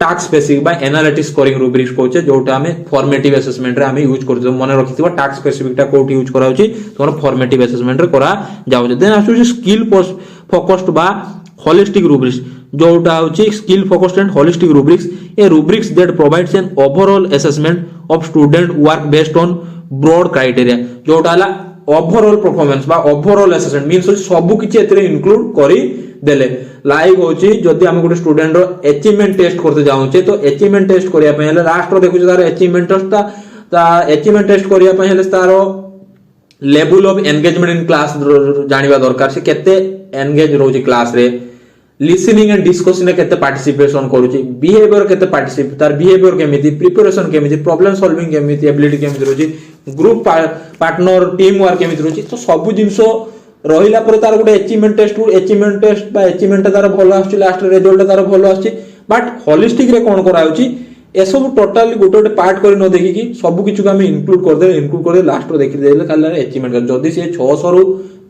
Speaker 1: टास्क स्पेसिफिक बा एनालिटिक स्कोरिंग रूब्रिक्स कोचे जोटा हमें फॉर्मेटिव असेसमेंट रे हमें यूज करथि मन रखिथिबा टास्क स्पेसिफिक टा कोठी यूज करा होची तोर फॉर्मेटिव असेसमेंट रे करा जाउ देन आसु स्किल फोकस्ड बा होलिस्टिक रूब्रिक्स जोटा होची skill focused and holistic rubrics a rubrics that provides an overall assessment of student work based on broad criteria जोटा हला ओवरऑल परफॉर्मेंस बा ओवरऑल असेसमेंट मींस सब किछि एतरे इंक्लूड करी देले लाइक होची जदी हम गोटे स्टूडेंट रो अचीवमेंट टेस्ट करते जाउचे तो अचीवमेंट टेस्ट करिया पे हले लास्ट रो देखु तार अचीवमेंट ता अचीवमेंट टेस्ट करिया पे हले तार level of engagement in class जानिबा दरकार से केते एंगेज रोची क्लास रे लिसनिंग एंड डिस्कशन में केते पार्टिसिपेशन करूची बिहेवियर केते पार्टिसिपेट तार बिहेवियर केमिति प्रिपरेशन केमिति प्रॉब्लम सॉल्विंग केमिति एबिलिटी केमिति रोची ग्रुप पार्टनर टीम वर्क केमिति रोची तो सब जिंसो रहिला पर तार गोटे अचीवमेंट टेस्ट बा अचीवमेंट तार भलो आछि लास्ट रिजल्ट तार भलो आछि बट होलिस्टिक रे कोन करा होछि ए सब टोटली गोटे गोटे पार्ट करी न देखि कि सब किछु हमें इंक्लूड कर दे लास्ट रो देखि देले खाली अचीवमेंट जदी से 600 रु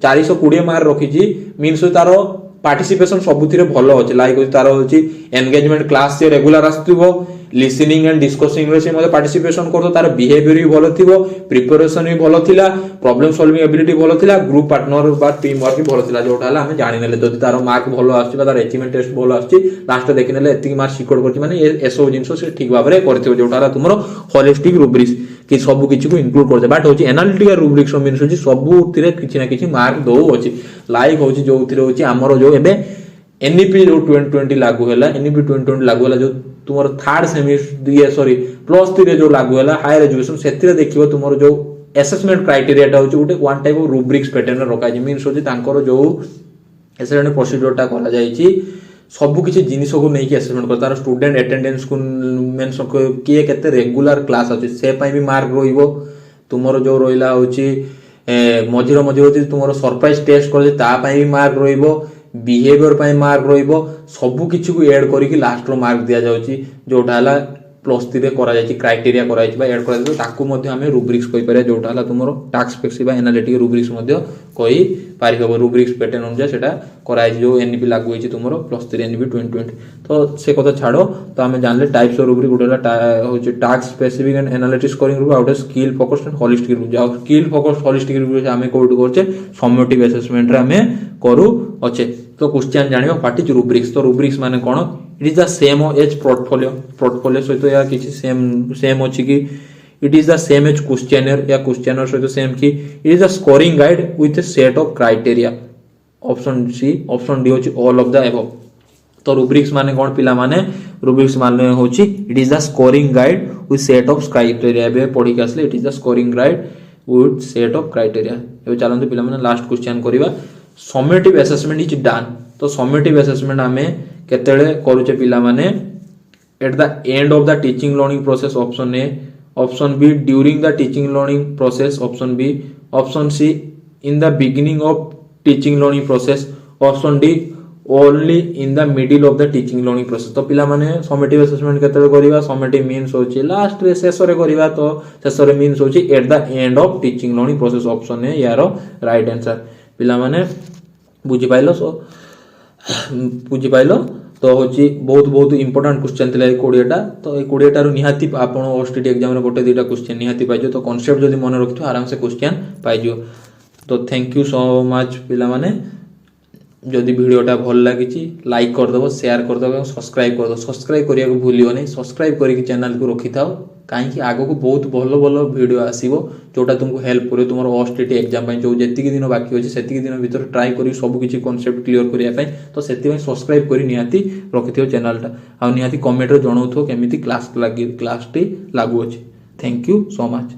Speaker 1: 420 मार्क रखि छी मींस तार पार्टिसिपेशन सबुथिरे भलो अछि लाइक तार होछि एंगेजमेंट क्लास से रेगुलर आस्थिबो लिसनिंग एंड डिस्कसिंग रे से मते पार्टिसिपेशन करतो तार बिहेवियर भी भलो थिबो प्रिपरेशन भी भलो थिला प्रॉब्लम सॉल्विंग एबिलिटी भलो थिला ग्रुप पार्टनर बा टीम वर्क भी भलो थिला जोटा हला हमें जानि नेले जदी तार मार्क भलो आछि बा तार अचीवमेंट टेस्ट भलो आछि लास्ट देखि नेले एतिक मार्क सिक्योर करछि माने एसो जिंसो से ठीक भाबरे करथिबो जोटा हला तुमरो होलिस्टिक रूब्रिक्स कि सब किछि को इंक्लूड करदे बट होछि एनालिटिकल रूब्रिक्स मींस होछि सबुथिरे किछि ना किछि मार्क दो होछि लाइक होछि जोथिरे होछि हमरो जो एबे एनईपी जो 2020 लागू हैला एनईपी 2020 लागू हैला जो तुमर थर्ड सेमेस्टर प्लस 3 रे जो लागू हैला हायर एजुकेशन सेतिरे देखिबो तुमर जो असेसमेंट क्राइटेरिया टा होछि उटे one type of rubrics pattern रखा जे मींस होछि तांकर जो असेसमेंट प्रोसीजर टा करा जायछि सब किछि जिनिस को नै कि असेसमेंट कर तार स्टूडेंट अटेंडेंस को मेंस को किए केते रेगुलर क्लास अछि से पई भी मार्क रोइबो तुमर जो रोइला होछि मझिरो होछि तुमर सरप्राइज टेस्ट कर ता पई भी मार्क रोइबो बिहेवियर पाई मार्क रोइबो सब किछि को ऐड करी कि लास्ट रो मार्क दिया जाउची जोटा हला प्लस 3 रे करा जायछि क्राइटेरिया करा जायछि बा ऐड करा जायछि ताकू मध्ये हमें रूब्रिक्स कहि पारे जोटा हला तुमरो टास्क स्पेसिफिक बा एनालिटिक रूब्रिक्स मध्ये कहि पारि हबो रूब्रिक्स पैटर्न अनुसार सेटा करा जायछि जो एनईपी लागू होइछि तुमरो प्लस 3 एनईपी 2020 तो से कथा छाडो तो हमें जानले टाइप्स ऑफ रूब्रिक गोटेला होछि task specific and analytic scoring rubric आउट skill focused and holistic rubric जाउ स्किल फोकस्ड होलिस्टिक रूब्रिक हमें कोड करछे समेटिव असेसमेंट रे हमें करू अछे तो क्वेश्चन जानिबा व्हाट इज रूब्रिक्स तो रूब्रिक्स माने कोन it is the same as portfolio सहित या किछि सेम अछि कि it is the same as questionnaire या क्वेश्चनर सहित सेम कि it is the scoring guide with a set of criteria option C option D होछि ऑल ऑफ द अबव तो रूब्रिक्स माने कोन पिला माने रूब्रिक्स माने होछि it is the scoring guide with set of criteria बे पढी के आसले it is the scoring guide with set of criteria ए चलंतु पिला माने लास्ट क्वेश्चन करबा समेटिव असेसमेंट इज डन तो समेटिव असेसमेंट हमें केतेले करूचे पिला माने at the end of the teaching learning process option A option B during the teaching learning process option B option C in the beginning of teaching learning process option D only in the middle of the teaching learning process तो पिला माने summative assessment केतेले करिवा summative means होची last रे शेष रे करिवा तो शेष रे मीन्स होची at the end of teaching learning process option A यारो राइट आंसर पिला माने बुझी पाइलो सो बुझी पाइलो तो होची बहुत बहुत इंपोर्टेंट क्वेश्चन थिला 20टा तो 20टा रु निहाती आपण ओएसटीटी एग्जाम रे गोटे दुटा क्वेश्चन निहाती पाइजो तो कांसेप्ट जदी मन रखितो आराम से क्वेश्चन पाइजो तो थैंक यू सो मच पिला माने जदि वीडियोटा भल लगी लाइक करदेव शेयर करदेव सब्सक्राइब करदेव सब्सक्राइब करिया को भूलियो नहीं सब्सक्राइब करके चैनल को रखि थाओ कहीं आगो को बहुत भल भल वीडियो आसीबो जोटा तुमको हेल्प करे तुम ओएसटीटी एग्जाम जो जेतिकी दिन बाकी अछि सेतिकी दिन भीतर ट्राई करी सब किछि कांसेप्ट क्लियर करिया पई तो सेति में सब्सक्राइब करी निहाती रखिथियो चैनलटा आ निहाती कमेंट रे जणाउथो केमिति क्लास टी लागू अछि थैंक यू सो मच।